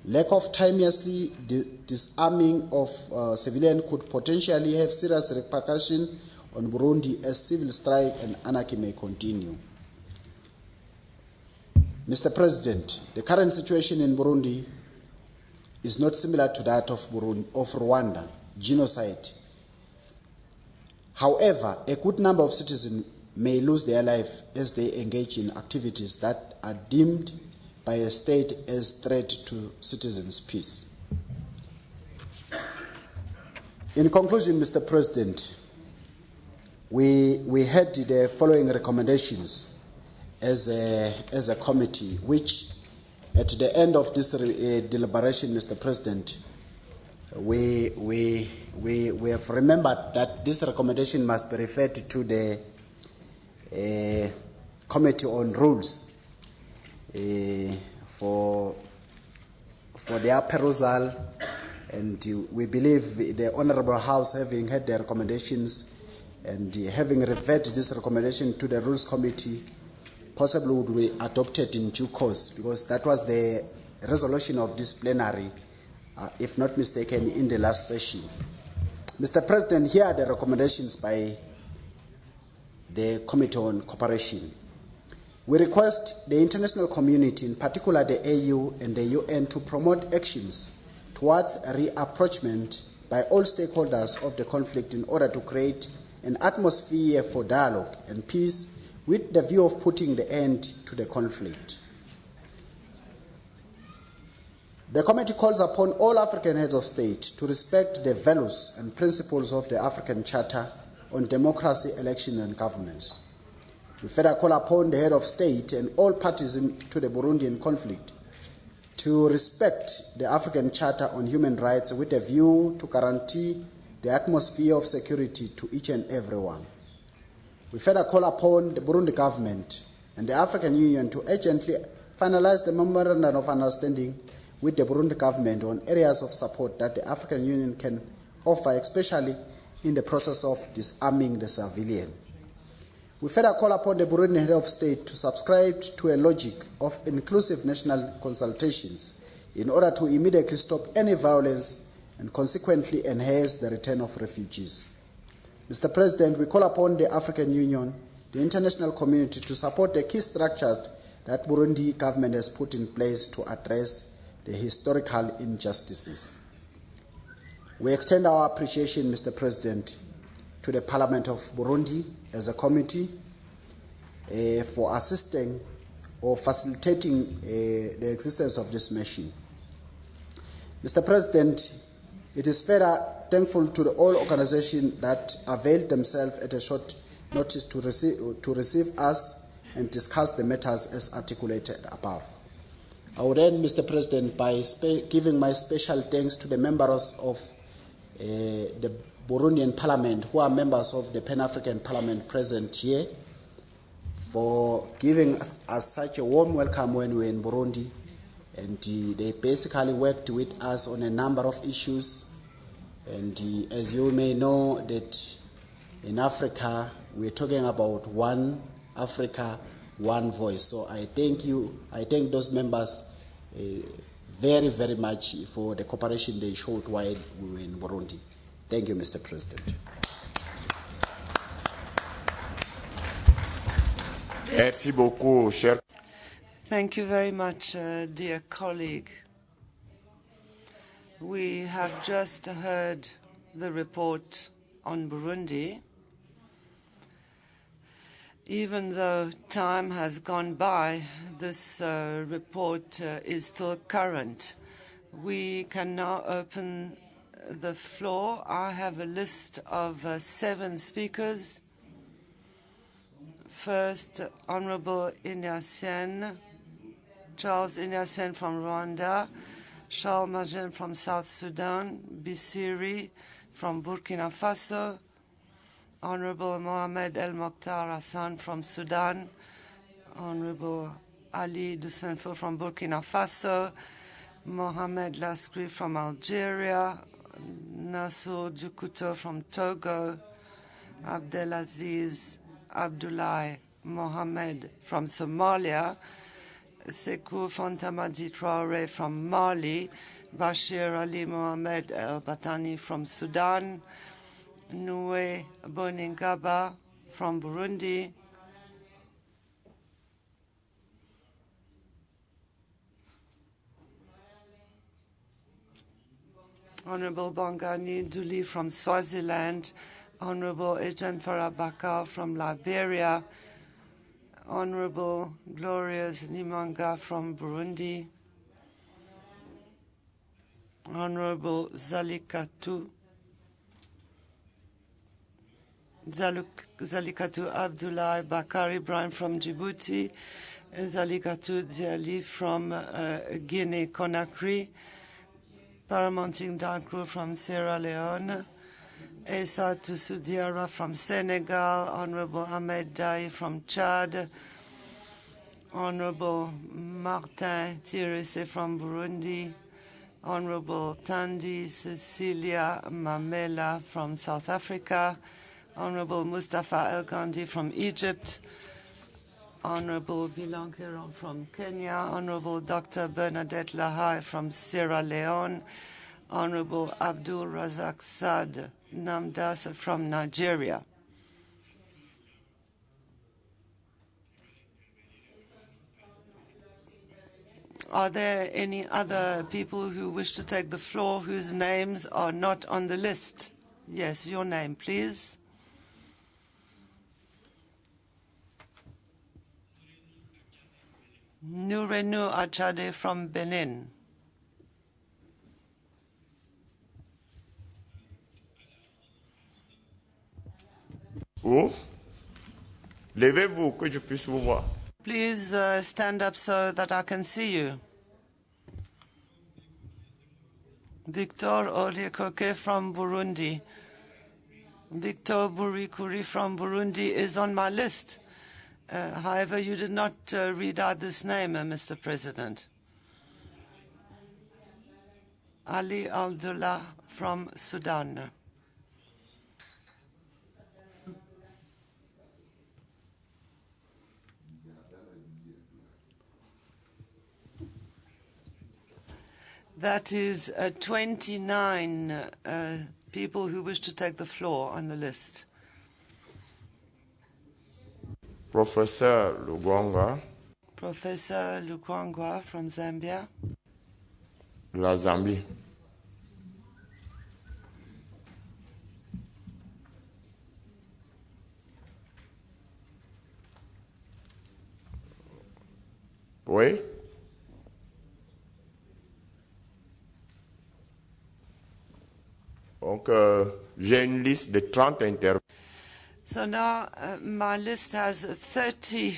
Lack of timeously disarming of civilians could potentially have serious repercussions on Burundi as civil strife and anarchy may continue. Mr. President, the current situation in Burundi is not similar to that of Rwanda, genocide. However, a good number of citizens may lose their life as they engage in activities that are deemed by a state as threat to citizens' peace. In conclusion, Mr. President, we had the following recommendations as a committee, which at the end of this deliberation, Mr. President, we have remembered that this recommendation must be referred to the Committee on Rules for their perusal, and we believe the Honourable House, having had their recommendations and having referred this recommendation to the Rules Committee, possibly would be adopted in due course, because that was the resolution of this plenary, if not mistaken, in the last session. Mr. President, here are the recommendations by the Committee on Cooperation. We request the international community, in particular the AU and the UN, to promote actions towards a reapproachment by all stakeholders of the conflict in order to create an atmosphere for dialogue and peace with the view of putting the end to the conflict. The committee calls upon all African heads of state to respect the values and principles of the African Charter on democracy, election and governance. We further call upon the head of state and all parties to the Burundian conflict to respect the African Charter on Human Rights with a view to guarantee the atmosphere of security to each and every one. We further call upon the Burundi government and the African Union to urgently finalize the memorandum of understanding with the Burundi government on areas of support that the African Union can offer, especially in the process of disarming the civilian. We further call upon the Burundian head of state to subscribe to a logic of inclusive national consultations in order to immediately stop any violence and consequently enhance the return of refugees. Mr. President, we call upon the African Union, the international community to support the key structures that Burundi government has put in place to address the historical injustices. We extend our appreciation, Mr. President, to the Parliament of Burundi as a committee for assisting or facilitating the existence of this mission. Mr. President, it is further thankful to all organizations that availed themselves at a short notice to receive us and discuss the matters as articulated above. I would end, Mr. President, by giving my special thanks to the members of the Burundian Parliament, who are members of the Pan-African Parliament present here, for giving us such a warm welcome when we were in Burundi. And they basically worked with us on a number of issues. And as you may know, that in Africa, we're talking about one Africa, one voice. So I thank you. I thank those members very, very much for the cooperation they showed while we were in Burundi. Thank you, Mr. President. Merci beaucoup, cher. Thank you very much, dear colleague. We have just heard the report on Burundi. Even though time has gone by, this report is still current. We can now open the floor. I have a list of 7 speakers. First, Honorable Inyasien, Charles Inyasien from Rwanda, Charles Majen from South Sudan, Bisiri from Burkina Faso, Honorable Mohamed El Mokhtar Hassan from Sudan, Honorable Ali Dousenfo from Burkina Faso, Mohamed Laskri from Algeria, Nassou Djukuto from Togo, Abdelaziz Abdullahi Mohamed from Somalia, Sekou Fantamadi Traore from Mali, Bashir Ali Mohamed El Batani from Sudan, Nwe Boningaba from Burundi, Honorable Bongani Duli from Swaziland, Honorable Ejan Farabaka from Liberia, Honorable Glorious Nimanga from Burundi, Honorable Zalikatu Abdullah Bakari Ibrahim from Djibouti, Zalikatu Diali from Guinea-Conakry, Paramounting Dankru from Sierra Leone, Essa Tousou from Senegal, Honorable Ahmed Dai from Chad, Honorable Martin Tirese from Burundi, Honorable Tandi Cecilia Mamela from South Africa, Honorable Mustafa El Gandhi from Egypt, Honorable Bilan Keron from Kenya, Honorable Dr. Bernadette Lahai from Sierra Leone, Honorable Abdul Razak Saad Namdas from Nigeria. Are there any other people who wish to take the floor whose names are not on the list? Yes, your name, please. Nurenu Achade from Benin. Oh, levez-vous que je puisse vous voir. Please stand up so that I can see you. Victor Oriekoke from Burundi. Victor Burikuri from Burundi is on my list. However, you did not read out this name, Mr. President. Ali Abdullah from Sudan. That is 29 people who wish to take the floor on the list. Professeur Lugwanga, Professor Lukwangwa from Zambia. la Zambie. Oui. Donc, j'ai une liste de 30 intervenants. So now my list has 30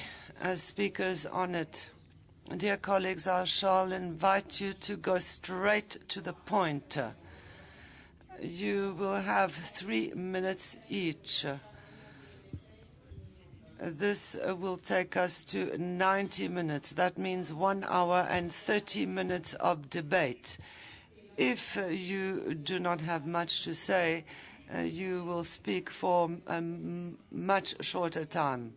speakers on it. Dear colleagues, I shall invite you to go straight to the point. You will have 3 minutes each. This will take us to 90 minutes. That means 1 hour and 30 minutes of debate. If you do not have much to say, you will speak for a much shorter time.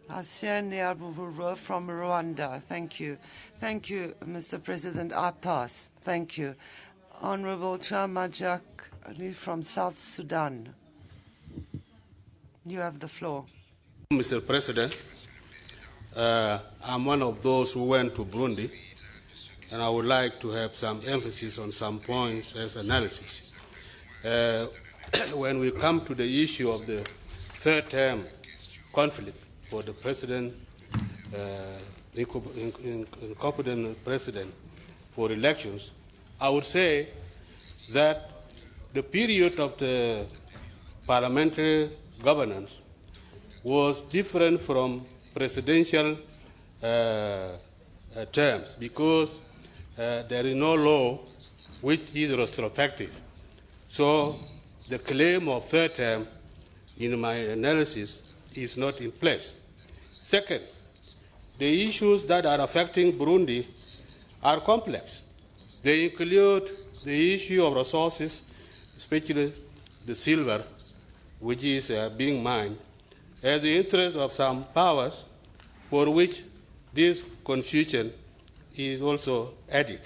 Hassan Niabuvuro from Rwanda. Thank you. Thank you, Mr. President. I pass. Thank you. Honorable Chamajak Ali from South Sudan. You have the floor. Mr. President, I'm one of those who went to Burundi, and I would like to have some emphasis on some points as analysis. When we come to the issue of the third term conflict for the president, incompetent president for elections, I would say that the period of the parliamentary governance was different from presidential terms because there is no law which is retrospective. So the claim of third term, in my analysis, is not in place. Second, the issues that are affecting Burundi are complex. They include the issue of resources, especially the silver, which is being mined, as the interest of some powers for which this constitution is also added.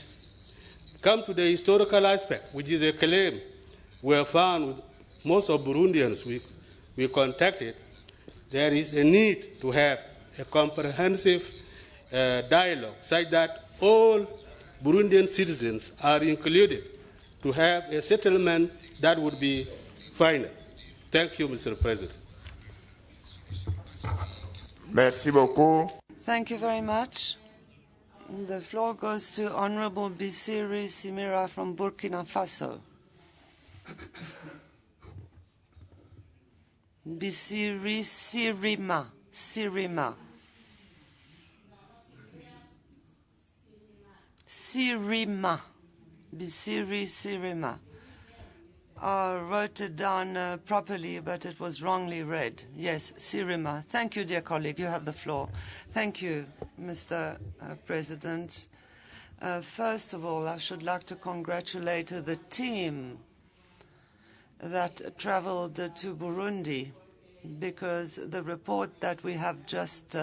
Come to the historical aspect, which is a claim we have found with most of Burundians we contacted. There is a need to have a comprehensive dialogue such that all Burundian citizens are included to have a settlement that would be final. Thank you, Mr. President. Merci beaucoup. Thank you very much. The floor goes to Honorable Bisiri Simira from Burkina Faso. Bisiri Sirima. Sirima. Sirima. Bisiri Sirima. I wrote it down properly, but it was wrongly read. Yes, Sirima. Thank you, dear colleague. You have the floor. Thank you, Mr. President. First of all, I should like to congratulate the team that traveled to Burundi, because the report that we have just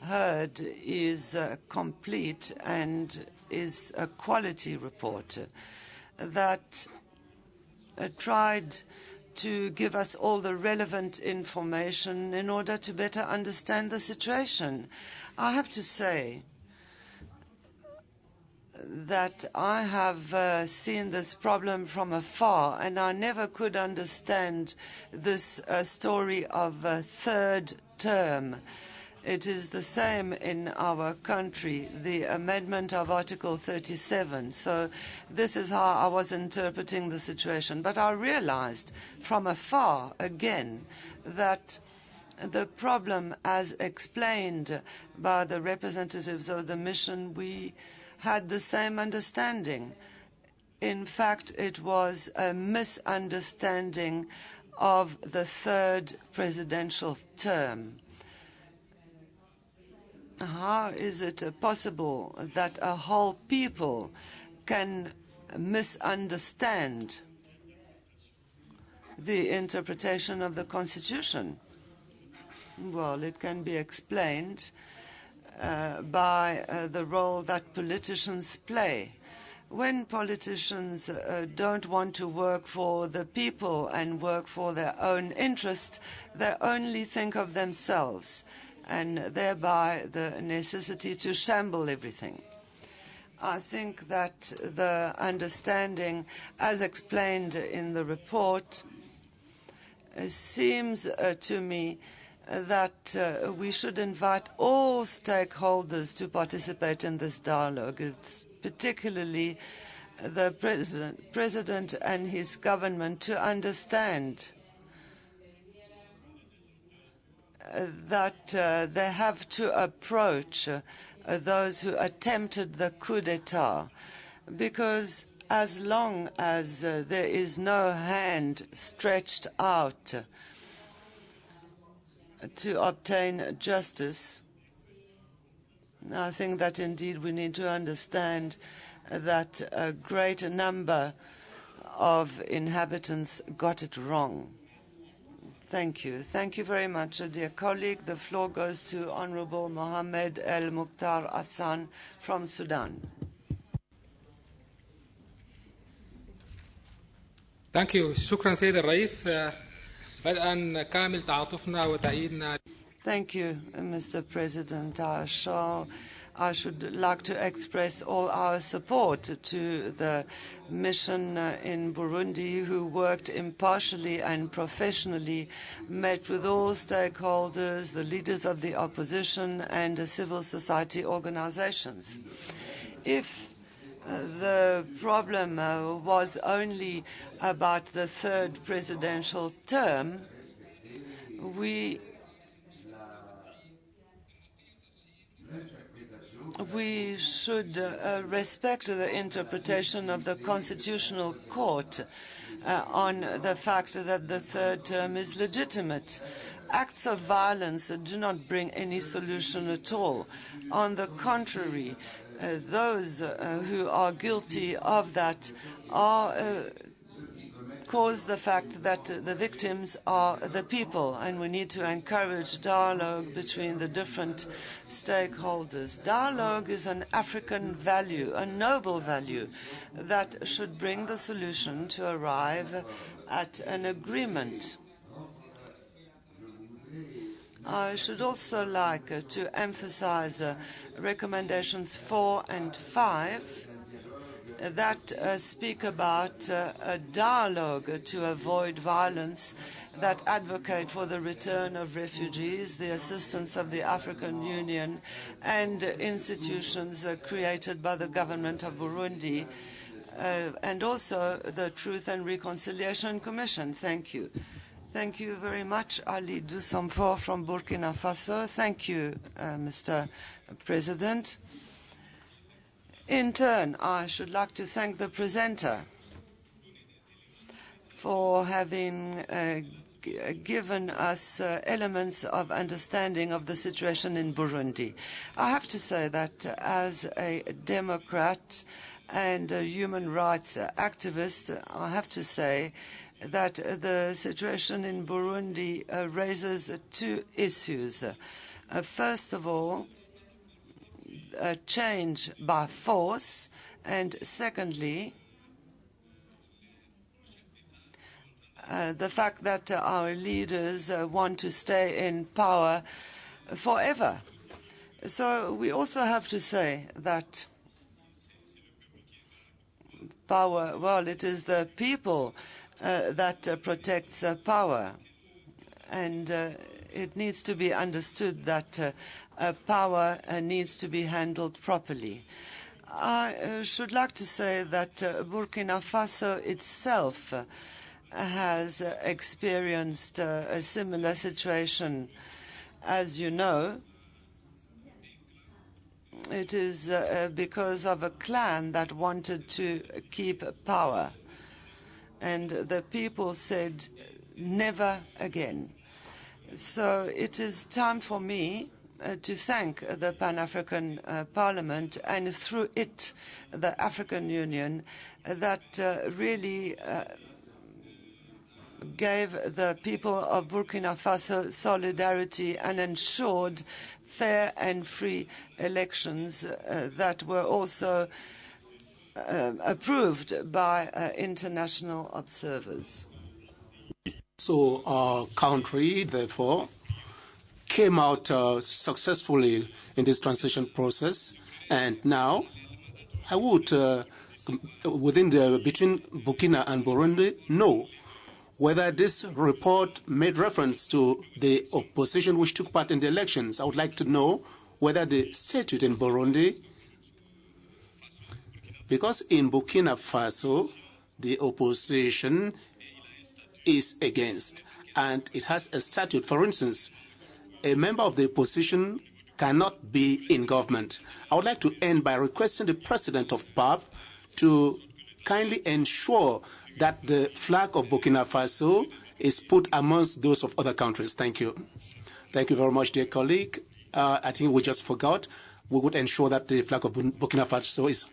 heard is complete and is a quality report that tried to give us all the relevant information in order to better understand the situation. I have to say that I have seen this problem from afar, and I never could understand this story of a third term. It is the same in our country, the amendment of Article 37. So this is how I was interpreting the situation. But I realized from afar, again, that the problem, as explained by the representatives of the mission, we had the same understanding. In fact, it was a misunderstanding of the third presidential term. How is it possible that a whole people can misunderstand the interpretation of the Constitution? Well, it can be explained by the role that politicians play. When politicians don't want to work for the people and work for their own interest, they only think of themselves, and thereby the necessity to shamble everything. I think that the understanding, as explained in the report, seems to me that we should invite all stakeholders to participate in this dialogue. It's particularly the president and his government to understand that they have to approach those who attempted the coup d'etat, because as long as there is no hand stretched out to obtain justice, I think that indeed we need to understand that a great number of inhabitants got it wrong. Thank you. Thank you very much, dear colleague. The floor goes to Honorable Mohammed El Mukhtar Hassan from Sudan. Thank you. شكرا سيد الرئيس. بدءا كامل تعاطفنا وتأييدنا. Thank you, Mr. President. I should like to express all our support to the mission in Burundi, who worked impartially and professionally, met with all stakeholders, the leaders of the opposition and civil society organizations. If the problem was only about the third presidential term, we should respect the interpretation of the Constitutional Court on the fact that the third term is legitimate. Acts of violence do not bring any solution at all. On the contrary, those who are guilty of that are cause the fact that the victims are the people, and we need to encourage dialogue between the different stakeholders. Dialogue is an African value, a noble value, that should bring the solution to arrive at an agreement. I should also like to emphasize recommendations 4 and 5 that speak about a dialogue to avoid violence, that advocate for the return of refugees, the assistance of the African Union and institutions created by the government of Burundi, and also the Truth and Reconciliation Commission. Thank you. Thank you very much, Ali Doussamfor from Burkina Faso. Thank you, Mr. President. In turn, I should like to thank the presenter for having given us elements of understanding of the situation in Burundi. I have to say that as a Democrat and a human rights activist, I have to say that the situation in Burundi raises two issues. First of all, a change by force, and secondly, the fact that our leaders want to stay in power forever. So we also have to say that power, well, it is the people that protects power. And it needs to be understood that power needs to be handled properly. I should like to say that Burkina Faso itself has experienced a similar situation. As you know, it is because of a clan that wanted to keep power. And the people said, never again. So it is time for me to thank the Pan-African Parliament and through it the African Union that really gave the people of Burkina Faso solidarity and ensured fair and free elections that were also approved by international observers. So our country, therefore, came out successfully in this transition process, and now I would, between Burkina and Burundi, know whether this report made reference to the opposition which took part in the elections. I would like to know whether the statute in Burundi, because in Burkina Faso, the opposition is against, and it has a statute. For instance, a member of the opposition cannot be in government. I would like to end by requesting the president of PAP to kindly ensure that the flag of Burkina Faso is put amongst those of other countries. Thank you. Thank you very much, dear colleague. I think we just forgot. We would ensure that the flag of Burkina Faso is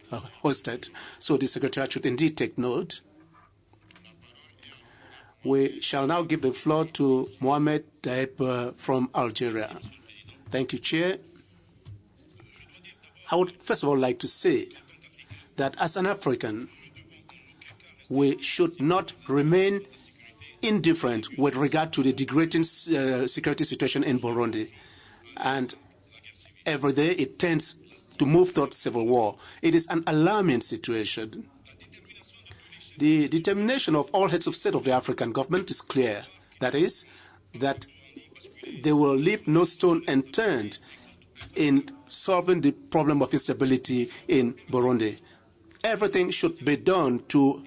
hosted. So the Secretariat should indeed take note. We shall now give the floor to Mohamed Daeb from Algeria. Thank you, Chair. I would first of all like to say that as an African, we should not remain indifferent with regard to the degrading security situation in Burundi. And every day it tends to move towards civil war. It is an alarming situation. The determination of all heads of state of the African government is clear. That is, that they will leave no stone unturned in solving the problem of instability in Burundi. Everything should be done to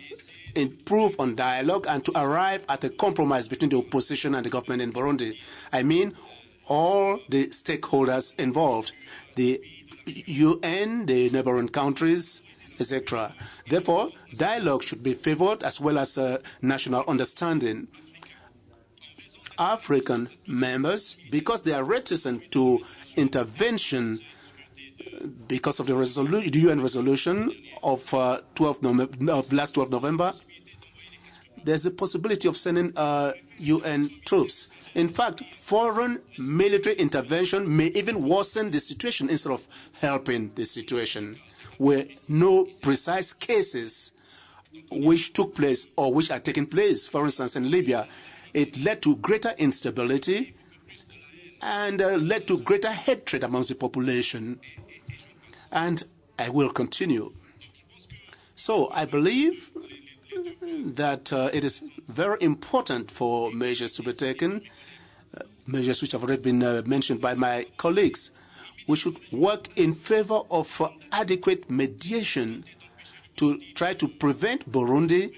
improve on dialogue and to arrive at a compromise between the opposition and the government in Burundi. I mean, all the stakeholders involved, the UN, the neighboring countries, etc. Therefore, dialogue should be favored as well as national understanding. African members, because they are reticent to intervention because of the UN resolution of last 12 November, there's a possibility of sending UN troops. In fact, foreign military intervention may even worsen the situation instead of helping the situation, where no precise cases which took place or which are taking place, for instance, in Libya, it led to greater instability and led to greater hatred amongst the population. And I will continue. So I believe that it is very important for measures to be taken, measures which have already been mentioned by my colleagues. We should work in favor of adequate mediation to try to prevent Burundi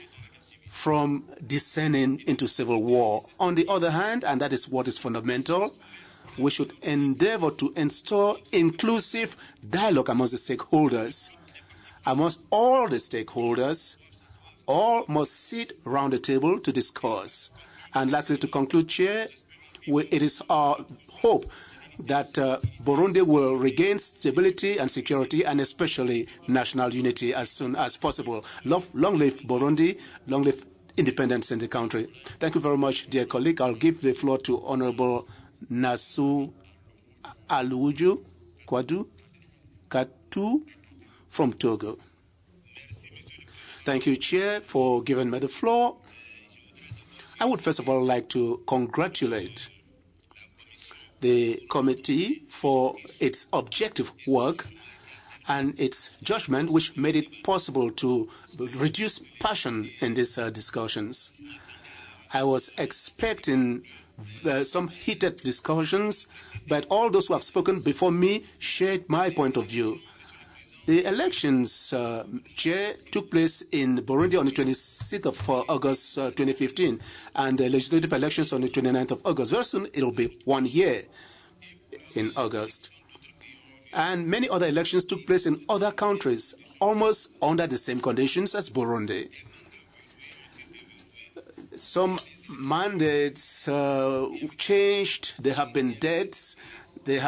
from descending into civil war. On the other hand, and that is what is fundamental, we should endeavor to install inclusive dialogue amongst the stakeholders. Amongst all the stakeholders, all must sit round the table to discuss. And lastly, to conclude, Chair, it is our hope that Burundi will regain stability and security, and especially national unity as soon as possible. Long live Burundi, long live independence in the country. Thank you very much, dear colleague. I'll give the floor to Honorable Nasu Aluju Kwadu Katu from Togo. Thank you, Chair, for giving me the floor. I would first of all like to congratulate the committee for its objective work and its judgment, which made it possible to reduce passion in these discussions. I was expecting some heated discussions, but all those who have spoken before me shared my point of view. The elections, Chair, took place in Burundi on the 26th of August 2015, and the legislative elections on the 29th of August. Very soon, it will be 1 year in August. And many other elections took place in other countries, almost under the same conditions as Burundi. Some mandates changed. There have been deaths. There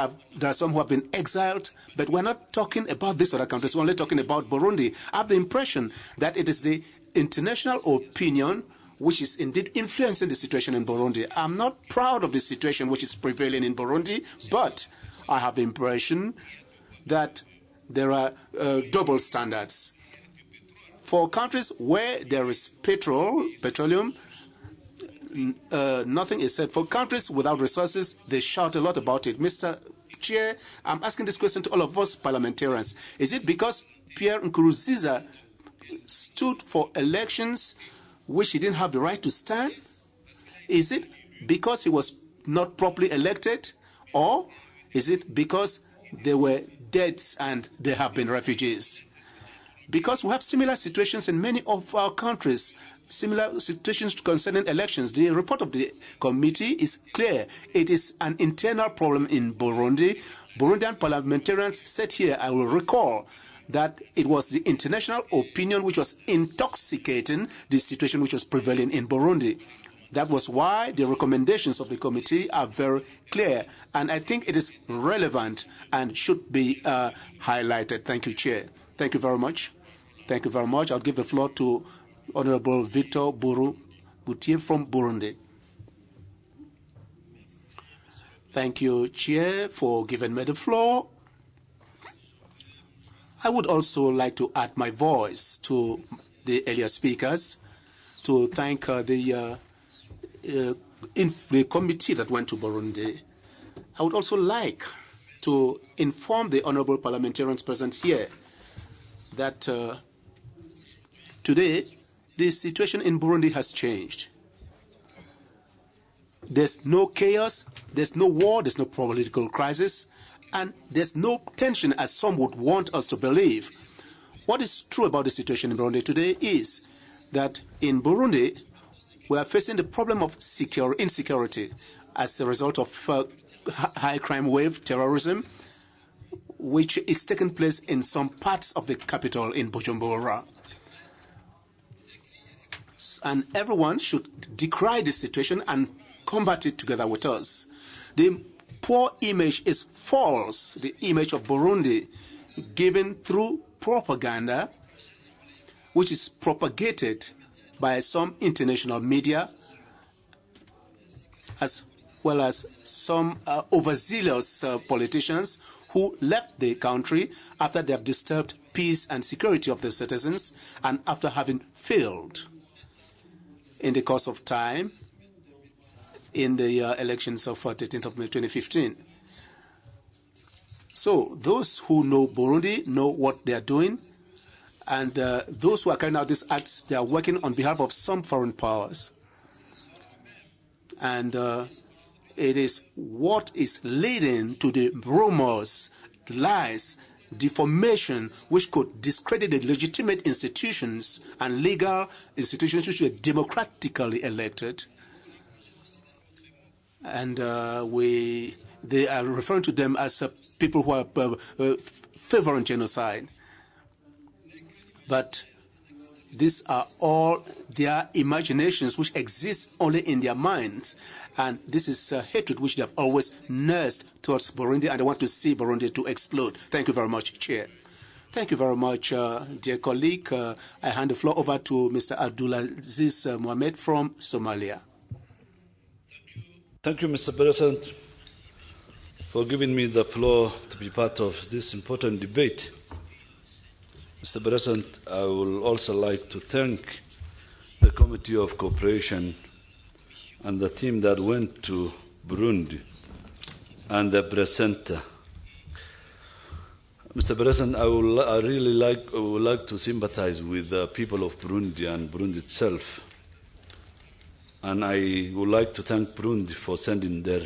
are some who have been exiled. But we're not talking about these other countries. We're only talking about Burundi. I have the impression that it is the international opinion which is indeed influencing the situation in Burundi. I'm not proud of the situation which is prevailing in Burundi, but I have the impression that there are double standards. For countries where there is petroleum, nothing is said. For countries without resources, they shout a lot about it. Mr. Chair, I'm asking this question to all of us parliamentarians. Is it because Pierre Nkurunziza stood for elections which he didn't have the right to stand? Is it because he was not properly elected? Or is it because there were deaths and there have been refugees? Because we have similar situations in many of our countries, similar situations concerning elections. The report of the committee is clear. It is an internal problem in Burundi. Burundian parliamentarians said here, I will recall, that it was the international opinion which was intoxicating the situation which was prevailing in Burundi. That was why the recommendations of the committee are very clear, and I think it is relevant and should be highlighted. Thank you, Chair. Thank you very much. Thank you very much. I'll give the floor to Honorable Victor Boutier from Burundi. Thank you, Chair, for giving me the floor. I would also like to add my voice to the earlier speakers to thank the committee that went to Burundi. I would also like to inform the honorable parliamentarians present here that today the situation in Burundi has changed. There's no chaos, there's no war, there's no political crisis, and there's no tension as some would want us to believe. What is true about the situation in Burundi today is that in Burundi, we are facing the problem of insecurity as a result of high crime wave, terrorism, which is taking place in some parts of the capital in Bujumbura. And everyone should decry this situation and combat it together with us. The poor image is false, the image of Burundi given through propaganda, which is propagated by some international media, as well as some overzealous politicians who left the country after they have disturbed peace and security of the citizens and after having failed in the course of time in the elections of 13th of May 2015. So those who know Burundi know what they are doing, and those who are carrying out these acts, they are working on behalf of some foreign powers. And it is what is leading to the rumors, lies, deformation, which could discredit the legitimate institutions and legal institutions which were democratically elected. And they are referring to them as people who are favoring genocide. But these are all their imaginations which exist only in their minds. And this is hatred which they have always nursed towards Burundi, and they want to see Burundi to explode. Thank you very much, Chair. Thank you very much, dear colleague. I hand the floor over to Mr. Abdulaziz Mohamed from Somalia. Thank you, Mr. President, for giving me the floor to be part of this important debate. Mr. President, I would also like to thank the Committee of Cooperation and the team that went to Burundi and the presenter. Mr. President, I would like to sympathize with the people of Burundi and Burundi itself. and I would like to thank Burundi for sending their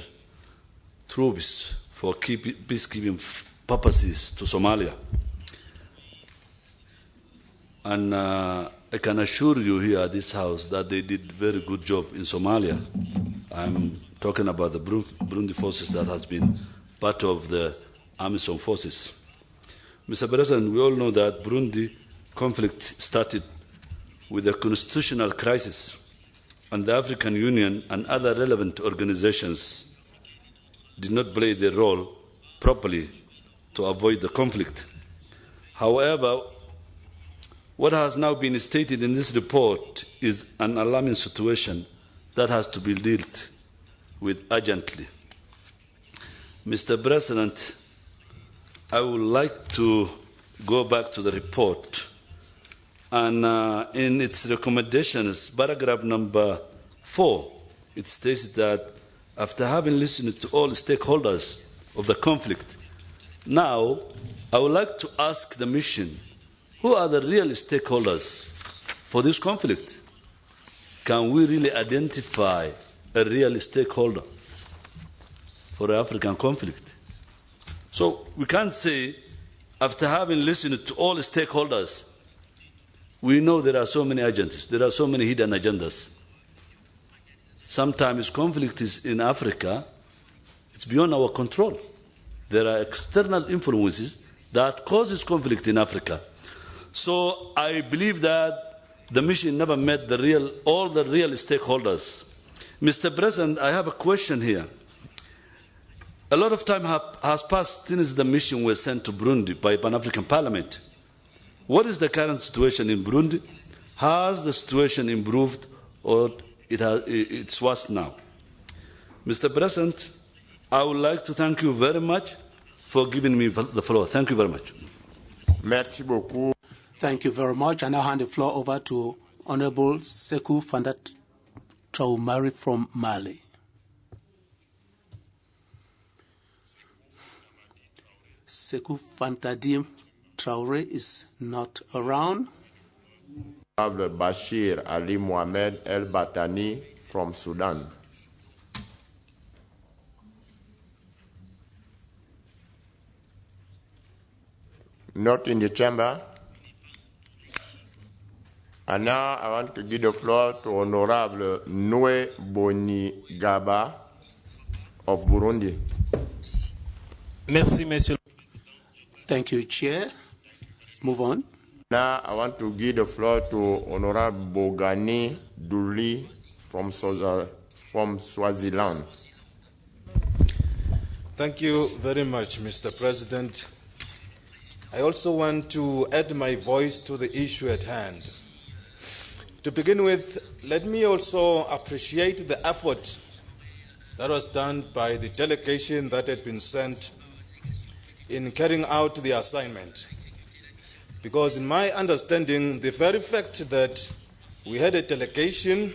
troops for peacekeeping purposes to Somalia. And I can assure you here at this house that they did a very good job in Somalia. I'm talking about the Burundi forces that has been part of the AMISOM forces. Mr. President, we all know that Burundi conflict started with a constitutional crisis, and the African Union and other relevant organizations did not play their role properly to avoid the conflict. However, what has now been stated in this report is an alarming situation that has to be dealt with urgently. Mr. President, I would like to go back to the report. And in its recommendations, paragraph number 4, it states that after having listened to all stakeholders of the conflict, now I would like to ask the mission, who are the real stakeholders for this conflict? Can we really identify a real stakeholder for the African conflict? So we can't say, after having listened to all stakeholders, we know there are so many agendas, there are so many hidden agendas. Sometimes conflict is in Africa, it's beyond our control. There are external influences that causes conflict in Africa. So I believe that the mission never met all the real stakeholders. Mr. President, I have a question here. A lot of time has passed since the mission was sent to Burundi by Pan-African Parliament. What is the current situation in Burundi? Has the situation improved or it's worse now? Mr. President, I would like to thank you very much for giving me the floor. Thank you very much. Merci beaucoup. Thank you very much. I now hand the floor over to Honorable Sekou Fandat Traumari from Mali. Sekou Fantadim Traoré is not around. Bashir Ali Mohamed El Batani from Sudan. Not in the chamber. And now I want to give the floor to Honorable Noé Boni Gaba of Burundi. Merci, Monsieur. Thank you, Chair. Move on. Now I want to give the floor to Honorable Bogani Douli from Swaziland. Thank you very much, Mr. President. I also want to add my voice to the issue at hand. To begin with, let me also appreciate the effort that was done by the delegation that had been sent in carrying out the assignment. Because in my understanding, the very fact that we had a delegation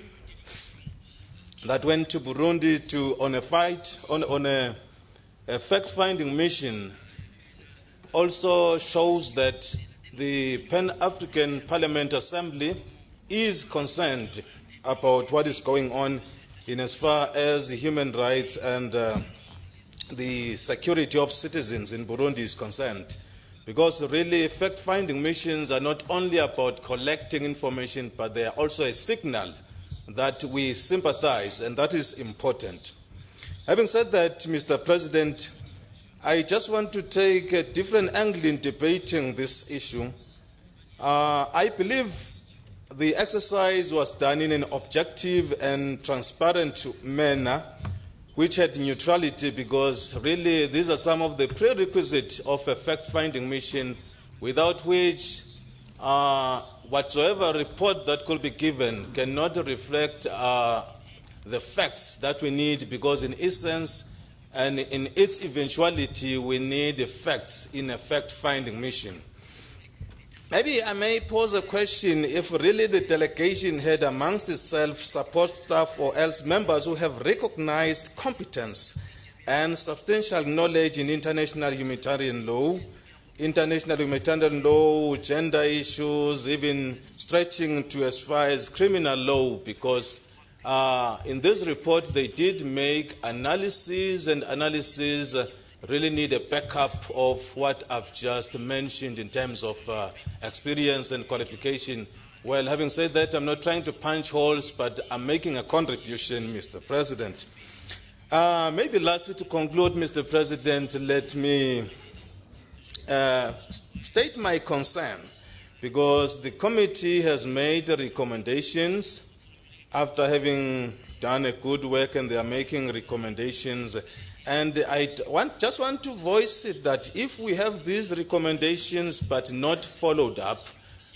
that went to Burundi on a fact-finding mission also shows that the Pan-African Parliament Assembly is concerned about what is going on in as far as human rights and the security of citizens in Burundi is concerned. Because really, fact-finding missions are not only about collecting information, but they are also a signal that we sympathize, and that is important. Having said that, Mr. President, I just want to take a different angle in debating this issue. I believe the exercise was done in an objective and transparent manner, which had neutrality, because really these are some of the prerequisites of a fact-finding mission, without which whatsoever report that could be given cannot reflect the facts that we need, because in essence and in its eventuality we need facts in a fact-finding mission. Maybe I may pose a question: if really the delegation had amongst itself support staff or else members who have recognized competence and substantial knowledge in international humanitarian law, gender issues, even stretching to as far as criminal law, because In this report, they did make analysis, and analysis really need a backup of what I've just mentioned in terms of experience and qualification. Well, having said that, I'm not trying to punch holes, but I'm making a contribution, Mr. President. Maybe lastly, to conclude, Mr. President, let me state my concern, because the committee has made recommendations after having done a good work, and they are making recommendations. And I just want to voice it that if we have these recommendations but not followed up,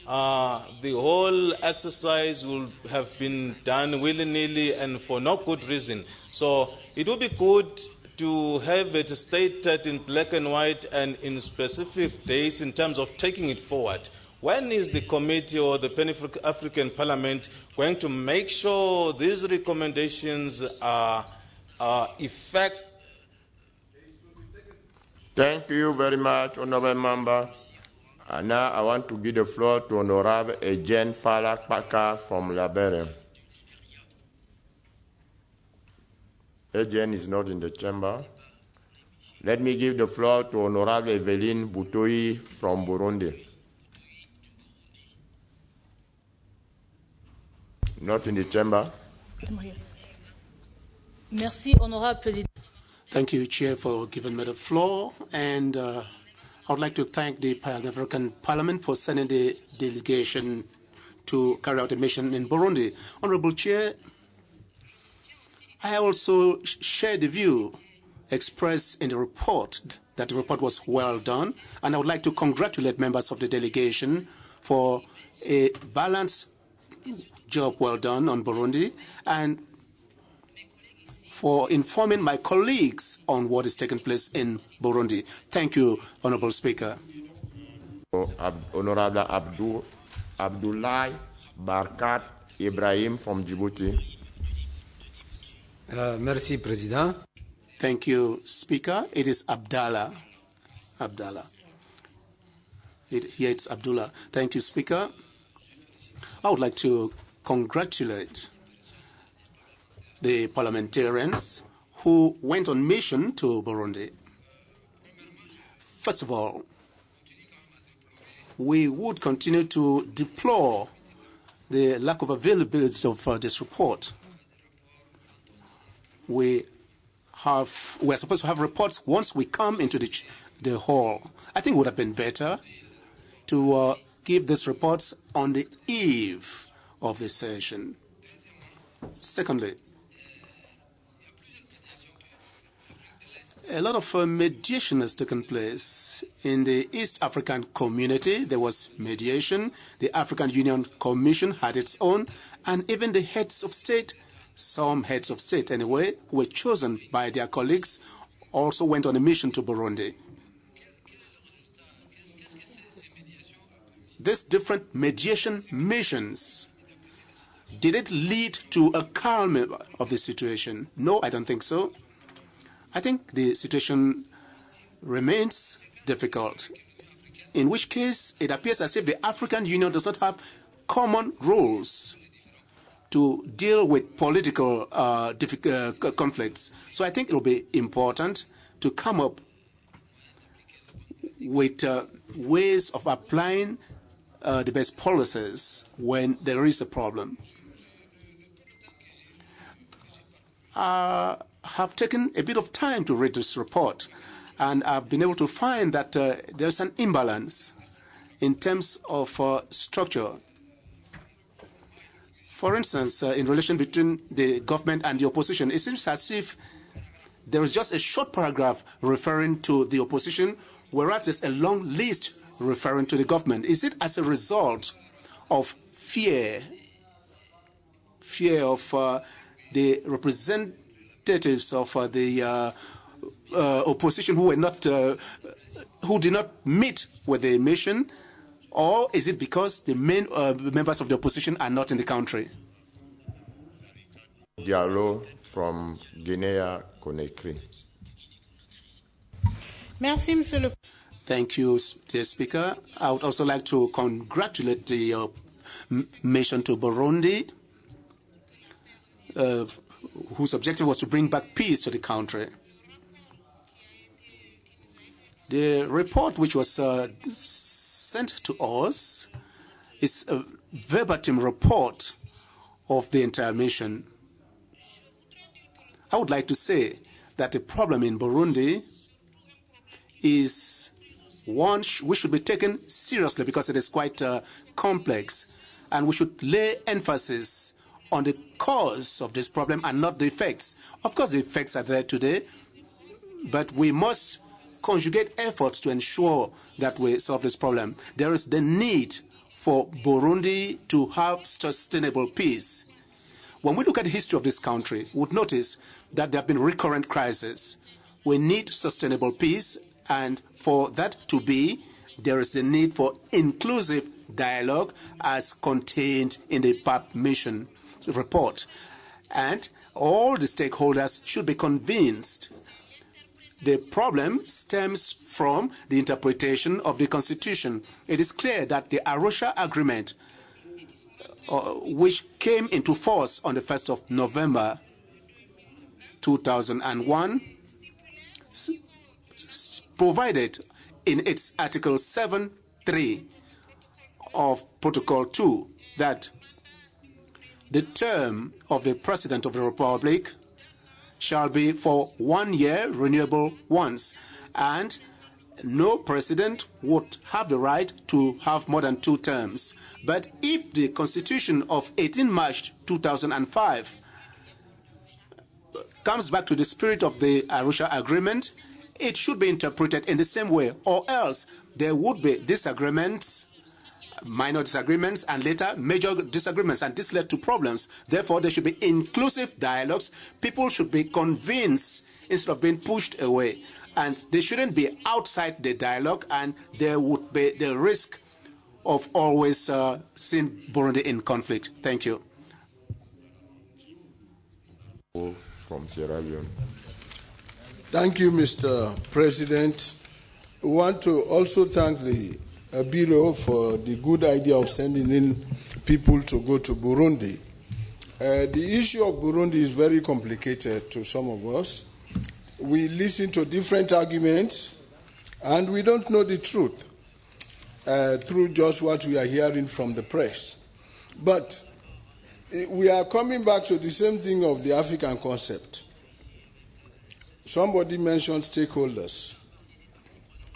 the whole exercise will have been done willy-nilly and for no good reason. So it would be good to have it stated in black and white and in specific dates in terms of taking it forward. When is the committee or the Pan-African Parliament going to make sure these recommendations are effective? Thank you very much, Honorable Member. And now I want to give the floor to Honorable Ejen Falak Paka from Liberia. Ejen is not in the chamber. Let me give the floor to Honorable Eveline Butoi from Burundi. Not in the chamber. Merci, Honorable President. Thank you, Chair, for giving me the floor. And I would like to thank the Pan-African Parliament for sending the delegation to carry out a mission in Burundi. Honorable Chair, I also share the view expressed in the report that the report was well done, and I would like to congratulate members of the delegation for a balanced job well done on Burundi, and for informing my colleagues on what is taking place in Burundi. Thank you, Honorable Speaker. Honorable Abdullah Barkat Ibrahim from Djibouti. Merci, President. Thank you, Speaker. It is Abdallah. Here it's Abdullah. Thank you, Speaker. I would like to congratulate the parliamentarians who went on mission to Burundi. First of all, we would continue to deplore the lack of availability of this report. We're supposed to have reports once we come into the hall. I think it would have been better to give these reports on the eve of the session. Secondly, a lot of mediation has taken place in the East African community. There was mediation. The African Union Commission had its own, and even the heads of state, some heads of state anyway, who were chosen by their colleagues, also went on a mission to Burundi. These different mediation missions, did it lead to a calm of the situation? No, I don't think so. I think the situation remains difficult, in which case it appears as if the African Union does not have common rules to deal with political conflicts. So I think it will be important to come up with ways of applying the best policies when there is a problem. Have taken a bit of time to read this report, and I've been able to find that there's an imbalance in terms of structure. For instance, in relation between the government and the opposition, it seems as if there is just a short paragraph referring to the opposition, whereas there's a long list referring to the government. Is it as a result of fear of the representatives of the opposition who did not meet with the mission, or is it because the main members of the opposition are not in the country? Diallo from Guinea-Conakry. Merci, Monsieur le. Thank you, dear Speaker. I would also like to congratulate the mission to Burundi. whose objective was to bring back peace to the country. The report which was sent to us is a verbatim report of the entire mission. I would like to say that the problem in Burundi is one which should be taken seriously because it is quite complex, and we should lay emphasis on the cause of this problem and not the effects. Of course, the effects are there today, but we must conjugate efforts to ensure that we solve this problem. There is the need for Burundi to have sustainable peace. When we look at the history of this country, we would notice that there have been recurrent crises. We need sustainable peace, and for that to be, there is the need for inclusive dialogue as contained in the PAP mission report. And all the stakeholders should be convinced. The problem stems from the interpretation of the Constitution. It is clear that the Arusha Agreement, which came into force on the 1st of November 2001, provided in its Article 7.3 of Protocol 2 that the term of the President of the Republic shall be for 1 year, renewable once, and no president would have the right to have more than 2 terms. But if the Constitution of 18 March 2005 comes back to the spirit of the Arusha Agreement, it should be interpreted in the same way, or else there would be disagreements, minor disagreements, and later major disagreements, and this led to problems. Therefore, there should be inclusive dialogues. People should be convinced instead of being pushed away, and they shouldn't be outside the dialogue, and there would be the risk of always seeing Burundi in conflict. Thank you. From Sierra Leone. Thank you, Mr. President. We want to also thank the Bureau for the good idea of sending in people to go to Burundi. The issue of Burundi is very complicated to some of us. We listen to different arguments, and we don't know the truth through just what we are hearing from the press. But we are coming back to the same thing of the African concept. Somebody mentioned stakeholders.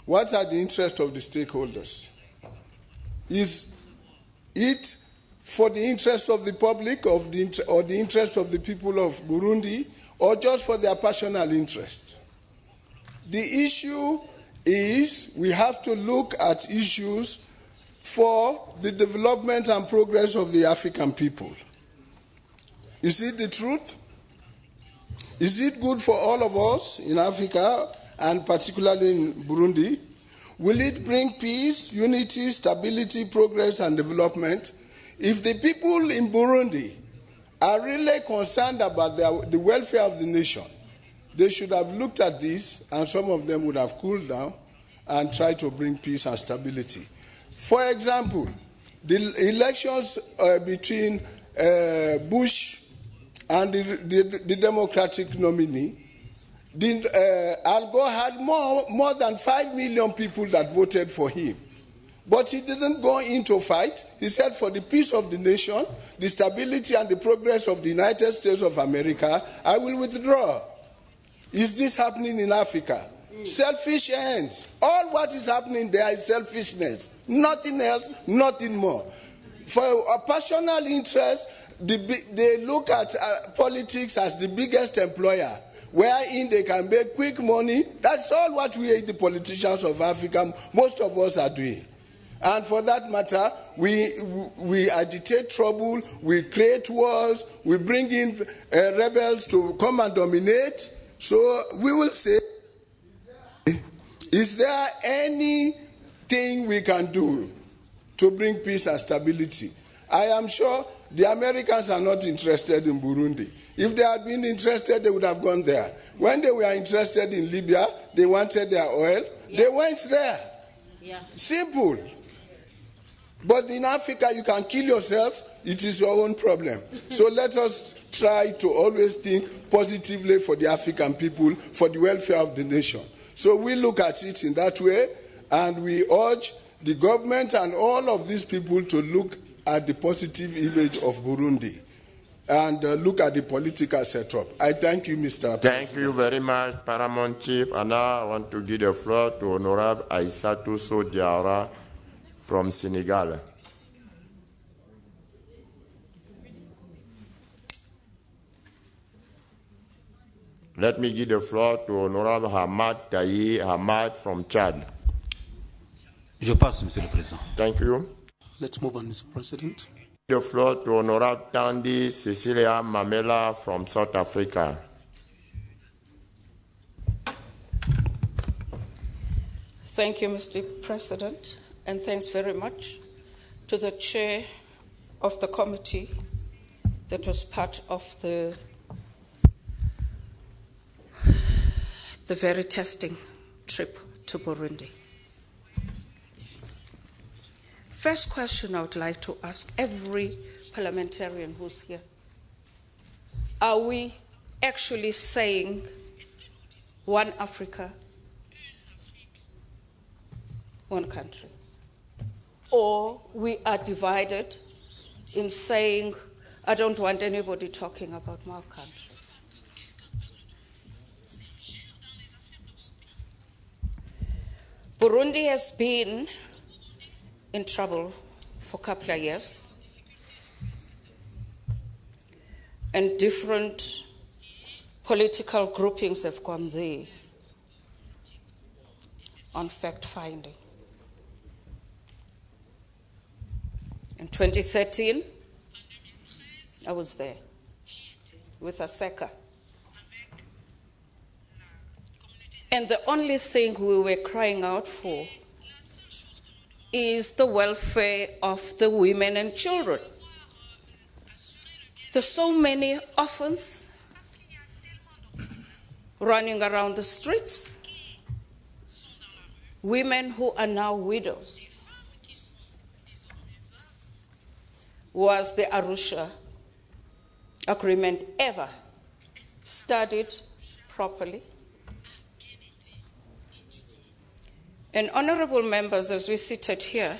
What are the interests of the stakeholders? Is it for the interest of the public or the interest of the people of Burundi, or just for their personal interest? The issue is we have to look at issues for the development and progress of the African people. Is it the truth? Is it good for all of us in Africa, and particularly in Burundi? Will it bring peace, unity, stability, progress, and development? If the people in Burundi are really concerned about the welfare of the nation, they should have looked at this, and some of them would have cooled down and tried to bring peace and stability. For example, the elections between Bush and the Democratic nominee, Al Gore had more than 5 million people that voted for him. But he didn't go into fight. He said, for the peace of the nation, the stability and the progress of the United States of America, I will withdraw. Is this happening in Africa? Selfish ends. All what is happening there is selfishness. Nothing else, nothing more. For a personal interest, they look at politics as the biggest employer, wherein they can make quick money. That's all what we, the politicians of Africa, most of us are doing. And for that matter, we agitate trouble, we create wars, we bring in rebels to come and dominate. So we will say, is there anything we can do to bring peace and stability? I am sure the Americans are not interested in Burundi. If they had been interested, they would have gone there. When they were interested in Libya, they wanted their oil, they went there. Yeah. Simple. But in Africa, you can kill yourself. It is your own problem. So let us try to always think positively for the African people, for the welfare of the nation. So we look at it in that way, and we urge the government and all of these people to look at the positive image of Burundi and look at the political setup. I thank you, Mr. President. Thank you very much, Paramount Chief. And now I want to give the floor to Honorable Aïssatou Sow Diawara from Senegal. Let me give the floor to Honorable Hamad Tayi Hamad from Chad. Je passe, Monsieur le Président. Thank you. Let's move on, Mr. President. The floor to Honorable Tandi Cecilia Mamela from South Africa. Thank you, Mr. President, and thanks very much to the chair of the committee that was part of the very testing trip to Burundi. First question I would like to ask every parliamentarian who's here. Are we actually saying one Africa, one country? Or we are divided in saying, I don't want anybody talking about my country. Burundi has been in trouble for a couple of years, and different political groupings have gone there on fact-finding. In 2013, I was there with ASECA. And the only thing we were crying out for is the welfare of the women and children. There's so many orphans running around the streets, women who are now widows. Was the Arusha Agreement ever studied properly? And honorable members, as we seated here,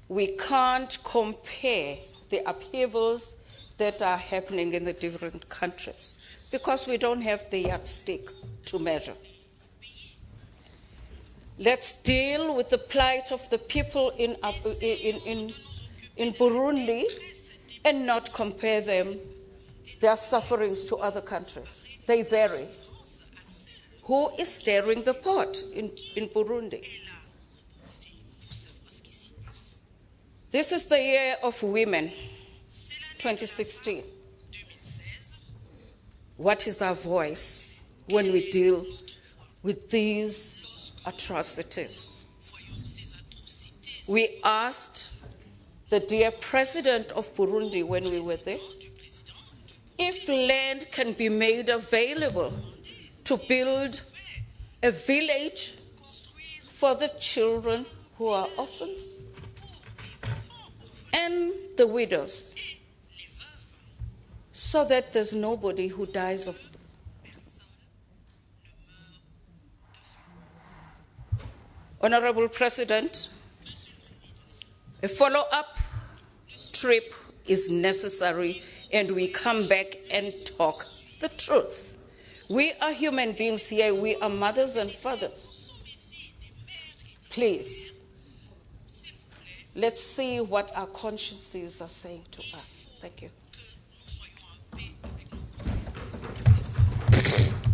we can't compare the upheavals that are happening in the different countries because we don't have the yardstick to measure. Let's deal with the plight of the people in Burundi and not compare their sufferings to other countries. They vary. Who is stirring the pot in Burundi? This is the year of women, 2016. What is our voice when we deal with these atrocities? We asked the dear president of Burundi when we were there if land can be made available to build a village for the children who are orphans and the widows, so that there's nobody who dies of. Honorable President, a follow-up trip is necessary, and we come back and talk the truth. We are human beings here. We are mothers and fathers. Please, let's see what our consciences are saying to us. Thank you.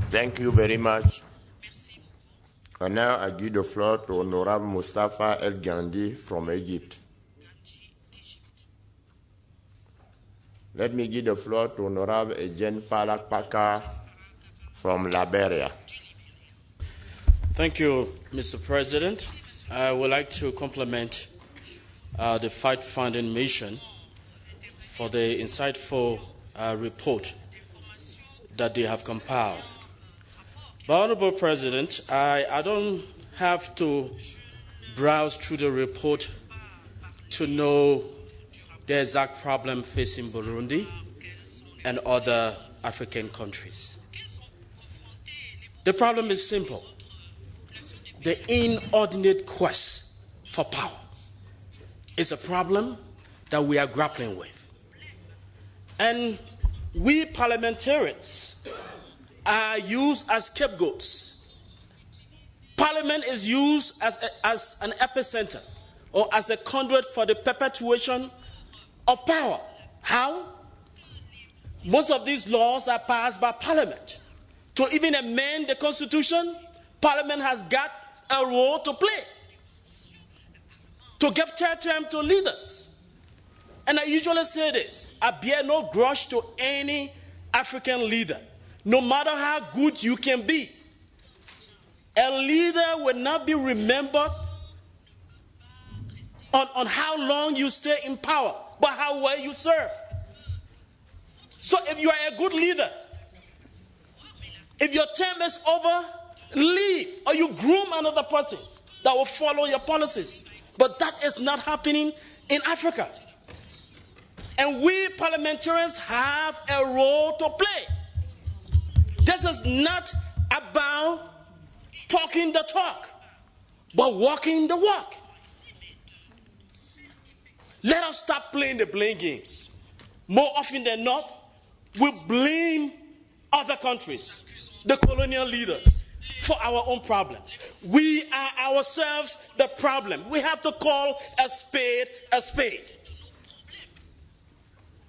Thank you very much. And now I give the floor to Honorable Mustafa El Gandhi from Egypt. Let me give the floor to Honorable Ejen Falak Paka from Liberia. Thank you, Mr. President. I would like to compliment the fact-finding mission for the insightful report that they have compiled. But, Honorable President, I don't have to browsed through the report to know the exact problem facing Burundi and other African countries. The problem is simple. The inordinate quest for power is a problem that we are grappling with. And we parliamentarians are used as scapegoats. Parliament is used as an epicenter or as a conduit for the perpetuation of power. How? Most of these laws are passed by Parliament. To even amend the Constitution, Parliament has got a role to play. To give third term to leaders. And I usually say this, I bear no grudge to any African leader, no matter how good you can be. A leader will not be remembered on how long you stay in power, but how well you serve. So if you are a good leader, if your term is over, leave, or you groom another person that will follow your policies. But that is not happening in Africa. And we parliamentarians have a role to play. This is not about talking the talk, but walking the walk. Let us stop playing the blame games. More often than not, we blame other countries, the colonial leaders, for our own problems. We are ourselves the problem. We have to call a spade a spade.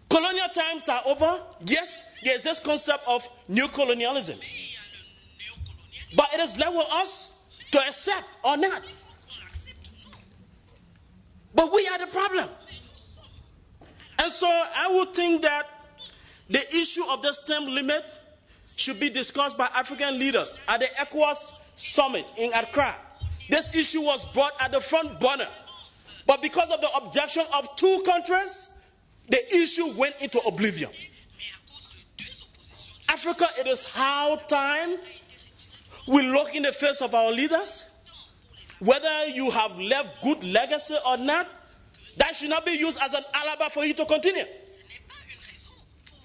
Colonial times are over. Yes, there's this concept of new colonialism. But it is left with us to accept or not. But we are the problem. And so I would think that the issue of this term limit should be discussed by African leaders at the ECOWAS summit in Accra. This issue was brought at the front burner. But because of the objection of two countries, the issue went into oblivion. Africa, it is high time we look in the face of our leaders. Whether you have left good legacy or not, that should not be used as an alibi for you to continue.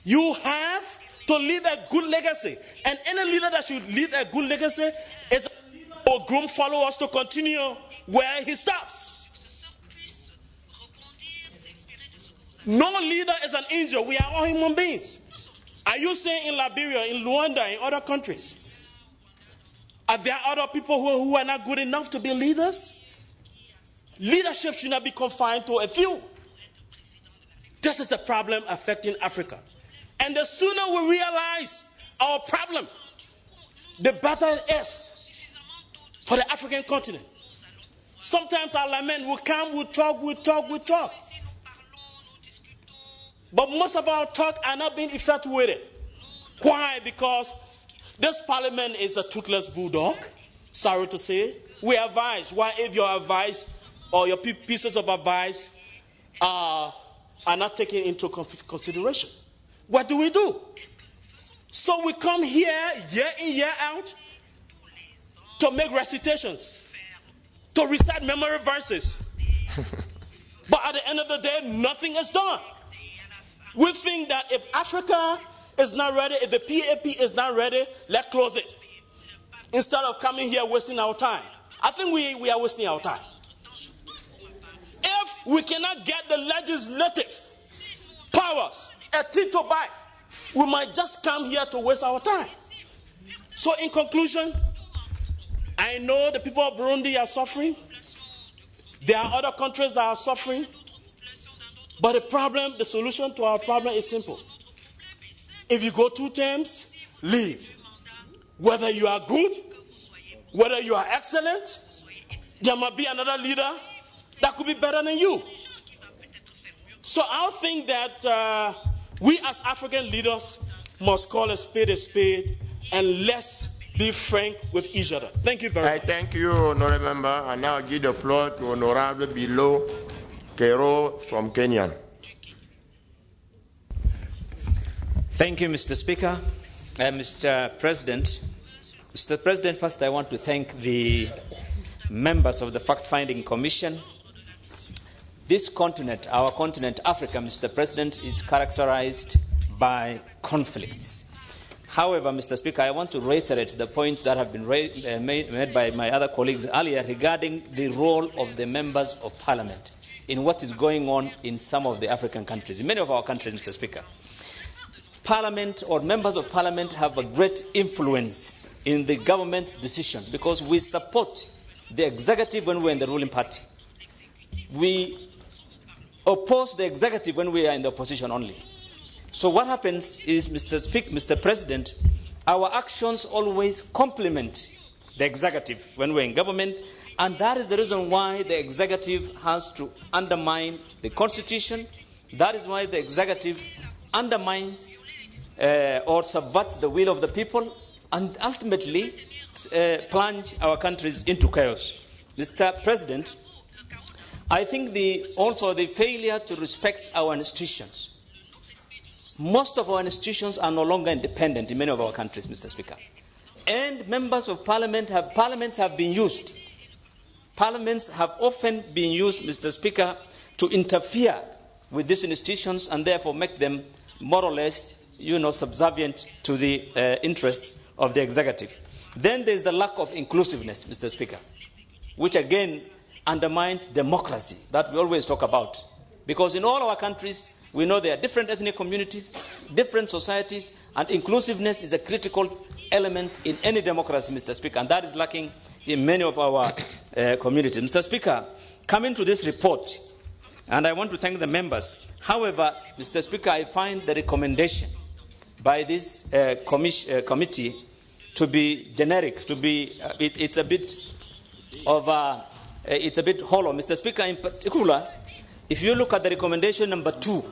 You have to leave a good legacy. And any leader that should leave a good legacy is a groom followers to continue where he stops. No leader is an angel. We are all human beings. Are you saying in Liberia, in Rwanda, in other countries, are there other people who are not good enough to be leaders? Leadership should not be confined to a few. This is the problem affecting Africa. And the sooner we realize our problem, the better it is for the African continent. Sometimes our lament will come, we talk. But most of our talk are not being effectuated. Why? Because this parliament is a toothless bulldog. Sorry to say. We advise. Why, if your advice or your pieces of advice are not taken into consideration? What do? So we come here, year in, year out, to make recitations, to recite memory verses. But at the end of the day, nothing is done. We think that if Africa is not ready, if the PAP is not ready, let's close it. Instead of coming here wasting our time. I think we are wasting our time. If we cannot get the legislative powers a tito bite, we might just come here to waste our time. So in conclusion, I know the people of Burundi are suffering. There are other countries that are suffering. But the solution to our problem is simple. If you go 2 terms, leave. Whether you are good, whether you are excellent, there might be another leader that could be better than you. So I think that we as African leaders must call a spade, and let's be frank with each other. Thank you very much. Thank you, Honorable Member. I now give the floor to Honorable Bilo Kero from Kenya. Thank you, Mr. Speaker. Mr. President, first I want to thank the members of the Fact-Finding Commission. This continent, our continent, Africa, Mr. President, is characterized by conflicts. However, Mr. Speaker, I want to reiterate the points that have been made by my other colleagues earlier regarding the role of the members of parliament in what is going on in some of the African countries, in many of our countries, Mr. Speaker. Parliament or members of parliament have a great influence in the government decisions because we support the executive when we're in the ruling party. We oppose the executive when we are in the opposition only. So what happens is, Mr. President, our actions always complement the executive when we're in government, and that is the reason why the executive has to undermine the Constitution. That is why the executive undermines or subverts the will of the people and ultimately plunge our countries into chaos. Mr. President, I think also the failure to respect our institutions. Most of our institutions are no longer independent in many of our countries, Mr. Speaker. And members of parliaments have been used. Parliaments have often been used, Mr. Speaker, to interfere with these institutions and therefore make them more or less, subservient to the interests of the executive. Then there's the lack of inclusiveness, Mr. Speaker, which again undermines democracy that we always talk about. Because in all our countries, we know there are different ethnic communities, different societies, and inclusiveness is a critical element in any democracy, Mr. Speaker, and that is lacking in many of our communities. Mr. Speaker, coming to this report, and I want to thank the members. However, Mr. Speaker, I find the recommendation by this committee to be generic, it's a bit hollow. Mr. Speaker, in particular, if you look at the recommendation number 2,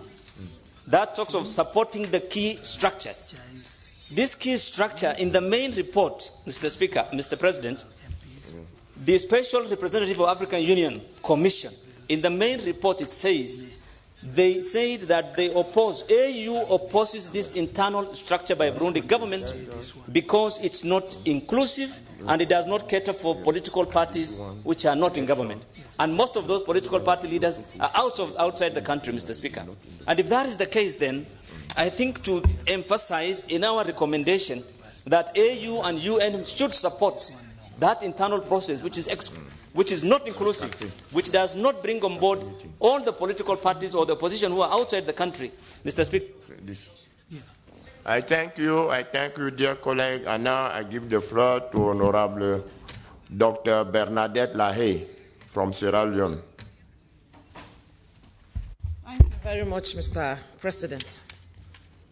that talks of supporting the key structures. This key structure in the main report, Mr. Speaker, Mr. President, the Special Representative of African Union Commission, in the main report it says, they said that they AU opposes this internal structure by Burundi government because it's not inclusive and it does not cater for political parties which are not in government. And most of those political party leaders are outside the country, Mr. Speaker. And if that is the case, then I think to emphasize in our recommendation that AU and UN should support that internal process which is not inclusive, which does not bring on board all the political parties or the opposition who are outside the country. Mr. Speaker. I thank you, dear colleague. And now I give the floor to Honorable Dr. Bernadette Lahaye from Sierra Leone. Thank you very much, Mr. President.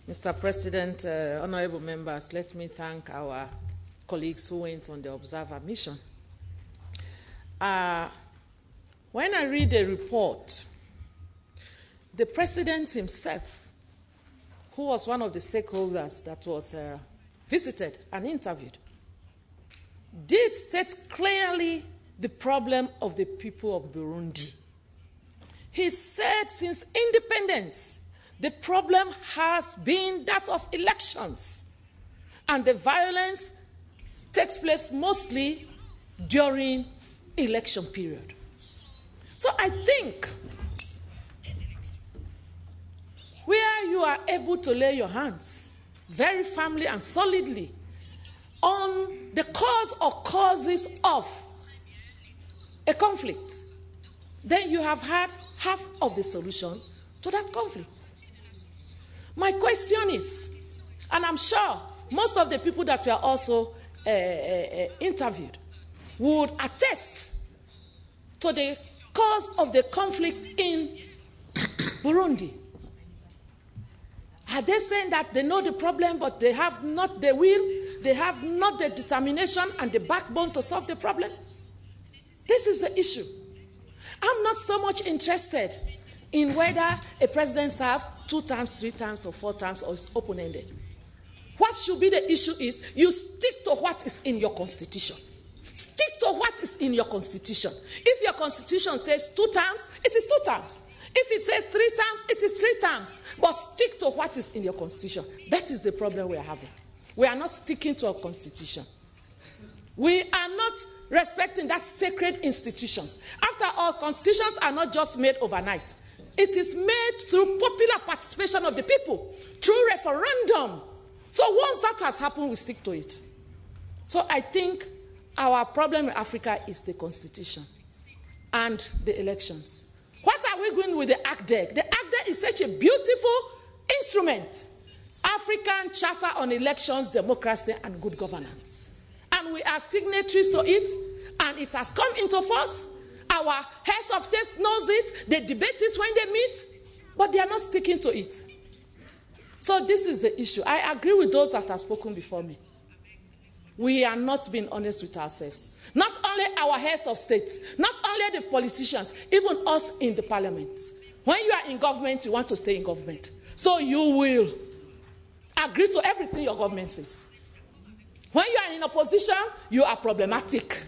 Mr. President, honorable members, let me thank our colleagues who went on the observer mission. When I read the report, the president himself, who was one of the stakeholders that was visited and interviewed, did state clearly the problem of the people of Burundi. He said since independence, the problem has been that of elections, and the violence takes place mostly during election period. So I think where you are able to lay your hands very firmly and solidly on the cause or causes of a conflict, then you have had half of the solution to that conflict. My question is, and I'm sure most of the people that were also interviewed would attest to the cause of the conflict in Burundi. Are they saying that they know the problem, but they have not the will, they have not the determination and the backbone to solve the problem? This is the issue. I'm not so much interested in whether a president serves 2 times, 3 times, or 4 times, or is open-ended. What should be the issue is you stick to what is in your constitution. Stick to what is in your constitution. If your constitution says 2 times, it is 2 times. If it says 3 times, it is 3 times. But stick to what is in your constitution. That is the problem we are having. We are not sticking to our constitution. We are not respecting that sacred institutions. After all, constitutions are not just made overnight. It is made through popular participation of the people, through referendum. So once that has happened, we stick to it. So I think our problem in Africa is the constitution and the elections. What are we doing with the ACDEC? The ACDEC is such a beautiful instrument. African Charter on Elections, Democracy and Good Governance. And we are signatories to it, and it has come into force. Our heads of state knows it. They debate it when they meet, but they are not sticking to it. So this is the issue. I agree with those that have spoken before me. We are not being honest with ourselves. Not only our heads of state, not only the politicians, even us in the parliament. When you are in government, you want to stay in government. So you will agree to everything your government says. When you are in opposition, you are problematic.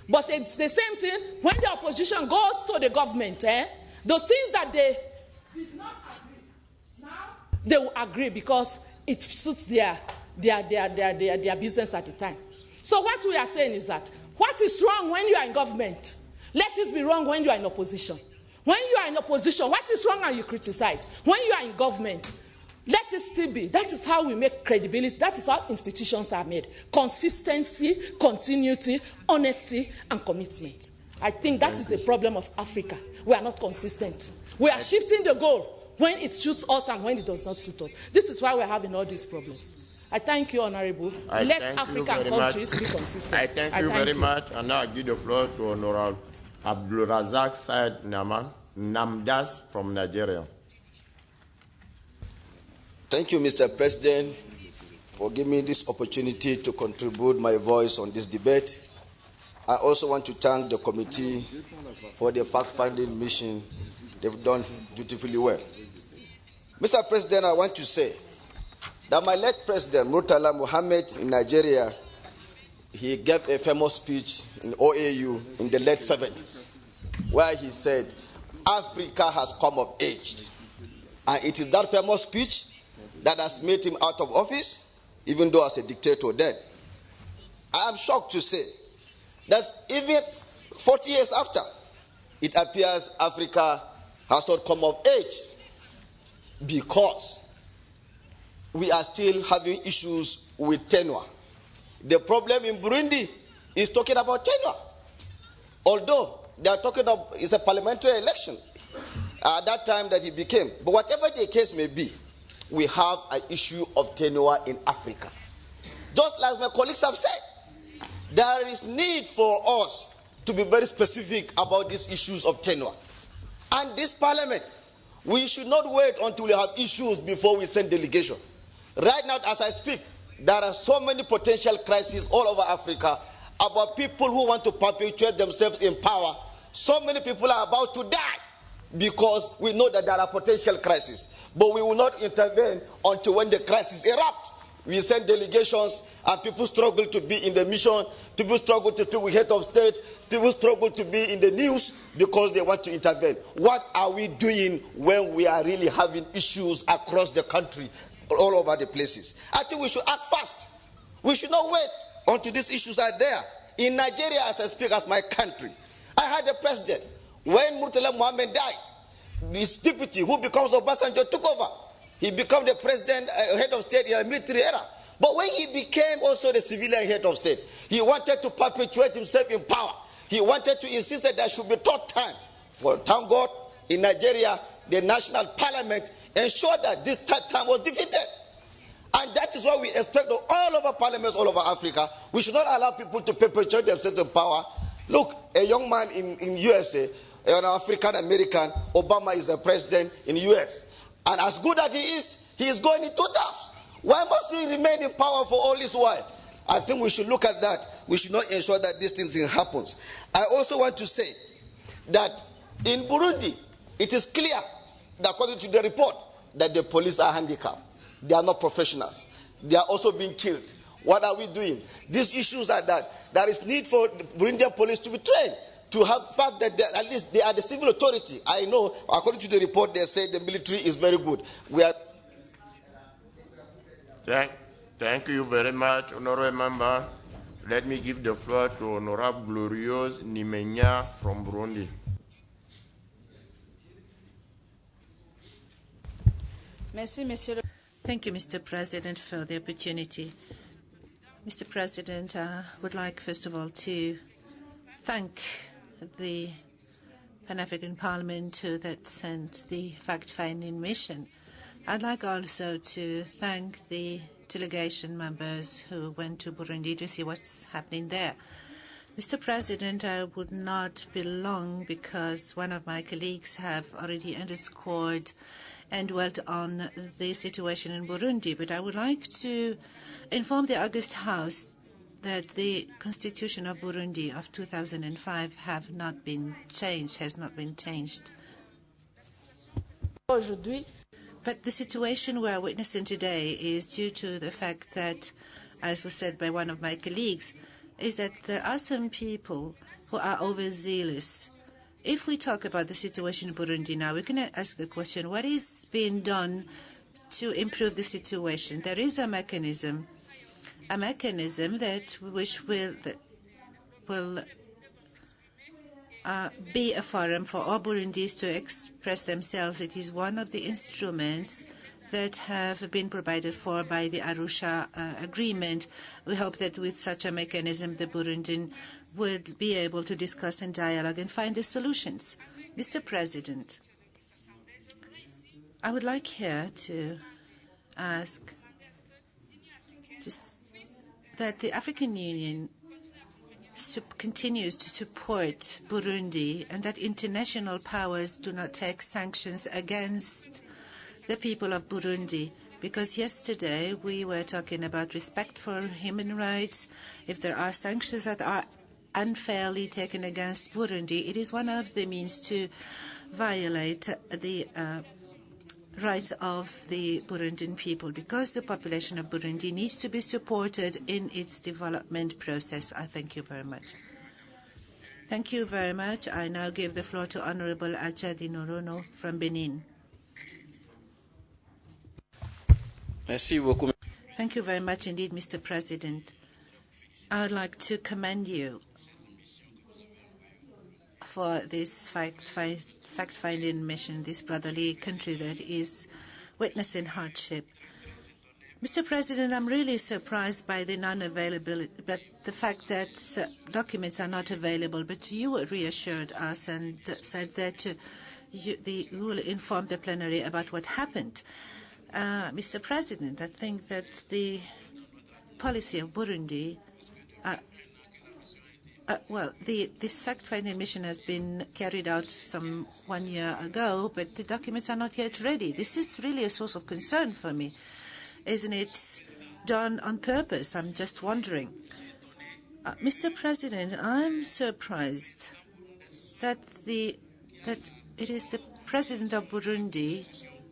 But it's the same thing when the opposition goes to the government. The things that they did not agree, now they will agree because it suits their business at the time. So what we are saying is that what is wrong when you are in government, let it be wrong when you are in opposition. When you are in opposition, what is wrong and you criticize? When you are in government, let it still be. That is how we make credibility. That is how institutions are made. Consistency, continuity, honesty, and commitment. I think that is a problem of Africa. We are not consistent. We are shifting the goal when it suits us and when it does not suit us. This is why we are having all these problems. I thank you, Honorable. Let African countries be consistent. I thank you very much. And now I give the floor to Honorable Abdulrazak Said Namdas from Nigeria. Thank you, Mr. President, for giving me this opportunity to contribute my voice on this debate. I also want to thank the committee for the fact-finding mission. They've done dutifully well. Mr. President, I want to say that my late President, Murtala Muhammad in Nigeria, he gave a famous speech in OAU in the late 70s, where he said, Africa has come of age. And it is that famous speech that has made him out of office, even though as a dictator then. I am shocked to say that even 40 years after, it appears Africa has not come of age because we are still having issues with tenure. The problem in Burundi is talking about tenure. Although they are talking about it's a parliamentary election at that time that he became. But whatever the case may be, we have an issue of tenure in Africa. Just like my colleagues have said, there is need for us to be very specific about these issues of tenure. And this parliament, we should not wait until we have issues before we send delegation. Right now, as I speak, there are so many potential crises all over Africa about people who want to perpetuate themselves in power. So many people are about to die because we know that there are potential crises. But we will not intervene until when the crisis erupts. We send delegations and people struggle to be in the mission, people struggle to speak with head of state, people struggle to be in the news because they want to intervene. What are we doing when we are really having issues across the country, all over the places? I think we should act fast. We should not wait until these issues are there. In Nigeria, as I speak, as my country, I had a president. When Murtala Muhammad died, this deputy who becomes Obasanjo took over. He became the president, head of state in a military era. But when he became also the civilian head of state, he wanted to perpetuate himself in power. He wanted to insist that there should be third time. For thank God, in Nigeria, the national parliament ensured that this third time was defeated. And that is what we expect of all over parliaments all over Africa. We should not allow people to perpetuate themselves in power. Look, a young man in USA, an African American, Obama is the president in the US. And as good as he is going in 2 terms. Why must he remain in power for all this while? I think we should look at that. We should not ensure that these things happen. I also want to say that in Burundi, it is clear that according to the report that the police are handicapped. They are not professionals. They are also being killed. What are we doing? These issues are that there is need for the Burundian police to be trained, to have the fact that at least they are the civil authority. I know, according to the report, they say the military is very good. We are. Thank you very much, Honorable Member. Let me give the floor to Honorable Gloriose Nimenya from Burundi. Thank you, Mr. President, for the opportunity. Mr. President, I would like, first of all, to thank the Pan-African Parliament that sent the fact-finding mission. I'd like also to thank the delegation members who went to Burundi to see what's happening there. Mr. President, I would not be long because one of my colleagues have already underscored and dwelt on the situation in Burundi, but I would like to inform the August House that the Constitution of Burundi of 2005 has not been changed. But the situation we are witnessing today is due to the fact that, as was said by one of my colleagues, is that there are some people who are overzealous. If we talk about the situation in Burundi now, we can ask the question, what is being done to improve the situation? There is a mechanism that will be a forum for all Burundis to express themselves. It is one of the instruments that have been provided for by the Arusha Agreement. We hope that with such a mechanism, the Burundian would be able to discuss and dialogue and find the solutions. Mr. President, I would like here to ask that the African Union continues to support Burundi and that international powers do not take sanctions against the people of Burundi, because yesterday we were talking about respect for human rights. If there are sanctions that are unfairly taken against Burundi, it is one of the means to violate the rights of the Burundian people, because the population of Burundi needs to be supported in its development process. I thank you very much. Thank you very much. I now give the floor to Honorable Achadi Norono from Benin. Thank you very much indeed, Mr. President. I would like to commend you for this fact-finding mission, this brotherly country that is witnessing hardship. Mr. President, I'm really surprised by the non-availability, but the fact that documents are not available, but you reassured us and said that you will inform the plenary about what happened. Mr. President, I think that the policy of Burundi, this fact-finding mission has been carried out some 1 year ago, but the documents are not yet ready. This is really a source of concern for me. Isn't it done on purpose? I'm just wondering. Mr. President, I'm surprised that it is the President of Burundi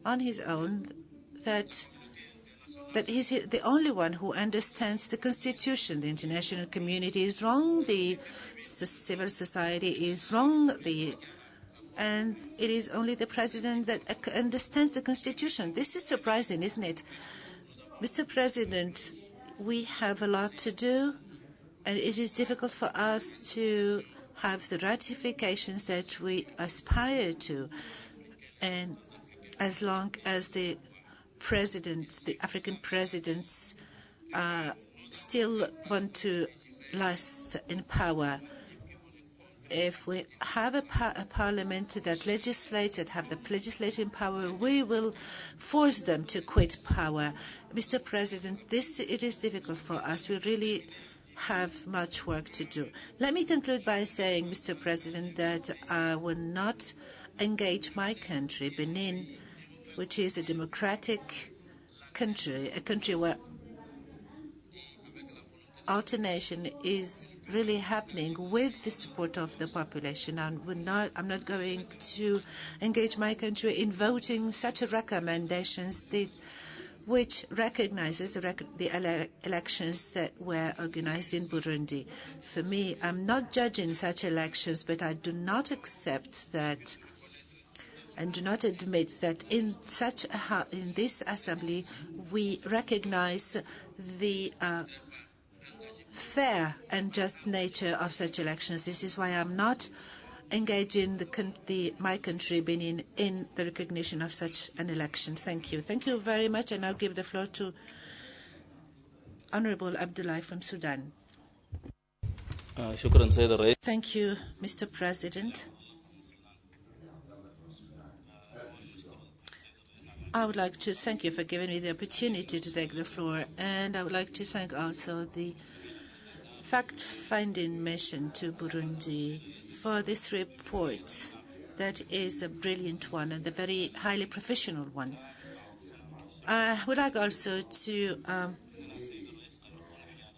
on his own that he's the only one who understands the Constitution. The international community is wrong, the civil society is wrong, and it is only the President that understands the Constitution. This is surprising, isn't it? Mr. President, we have a lot to do, and it is difficult for us to have the ratifications that we aspire to. And as long as the African presidents still want to last in power, if we have a parliament that legislates, that have the legislating power, we will force them to quit power. Mr. President, it is difficult for us. We really have much work to do. Let me conclude by saying, Mr. President, that I will not engage my country, Benin, which is a democratic country, a country where alternation is really happening with the support of the population. And I'm not going to engage my country in voting such recommendations which recognizes the elections that were organized in Burundi. For me, I'm not judging such elections, but I do not accept that and do not admit that in this assembly we recognize the fair and just nature of such elections. This is why I'm not engaging my country, Benin, in the recognition of such an election. Thank you. Thank you very much. I now give the floor to Honorable Abdullahi from Sudan. Thank you, Mr. President. I would like to thank you for giving me the opportunity to take the floor, and I would like to thank also the fact-finding mission to Burundi for this report that is a brilliant one and a very highly professional one. I would like also to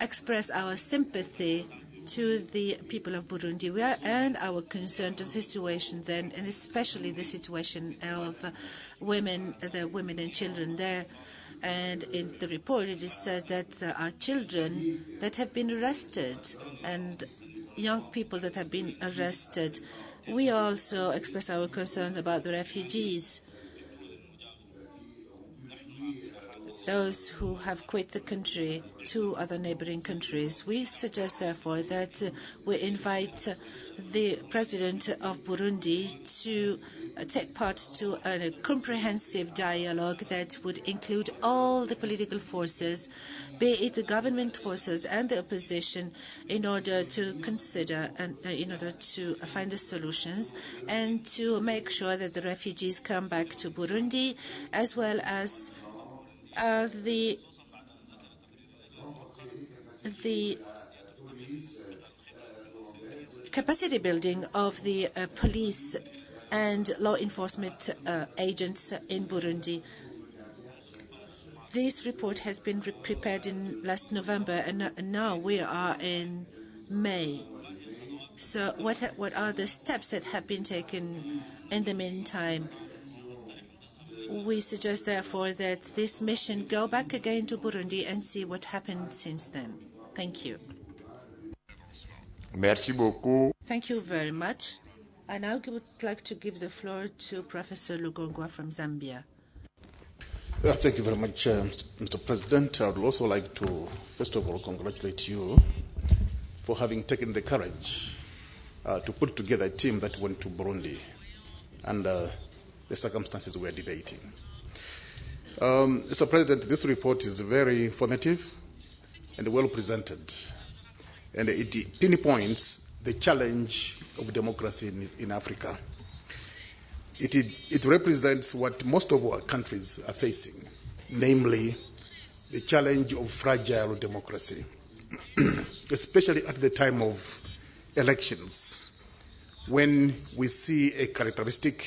express our sympathy to the people of Burundi and our concern to the situation then, and especially the situation of women and children there. And in the report, it is said that there are children that have been arrested and young people that have been arrested. We also express our concern about the refugees, those who have quit the country to other neighboring countries. We suggest, therefore, that we invite the President of Burundi to take part to a comprehensive dialogue that would include all the political forces, be it the government forces and the opposition, in order to consider and in order to find the solutions and to make sure that the refugees come back to Burundi, as well as the capacity building of the police and law enforcement agents in Burundi. This report has been prepared in last November, and now we are in May. So what are the steps that have been taken in the meantime? We suggest, therefore, that this mission go back again to Burundi and see what happened since then. Thank you. Merci beaucoup. Thank you very much. I now would like to give the floor to Professor Lugongwa from Zambia. Thank you very much, Mr. President. I would also like to, first of all, congratulate you for having taken the courage to put together a team that went to Burundi under the circumstances we are debating. Mr. President, this report is very informative and well presented, and it pinpoints the challenge of democracy in Africa. It represents what most of our countries are facing, namely the challenge of fragile democracy, especially at the time of elections, when we see a characteristic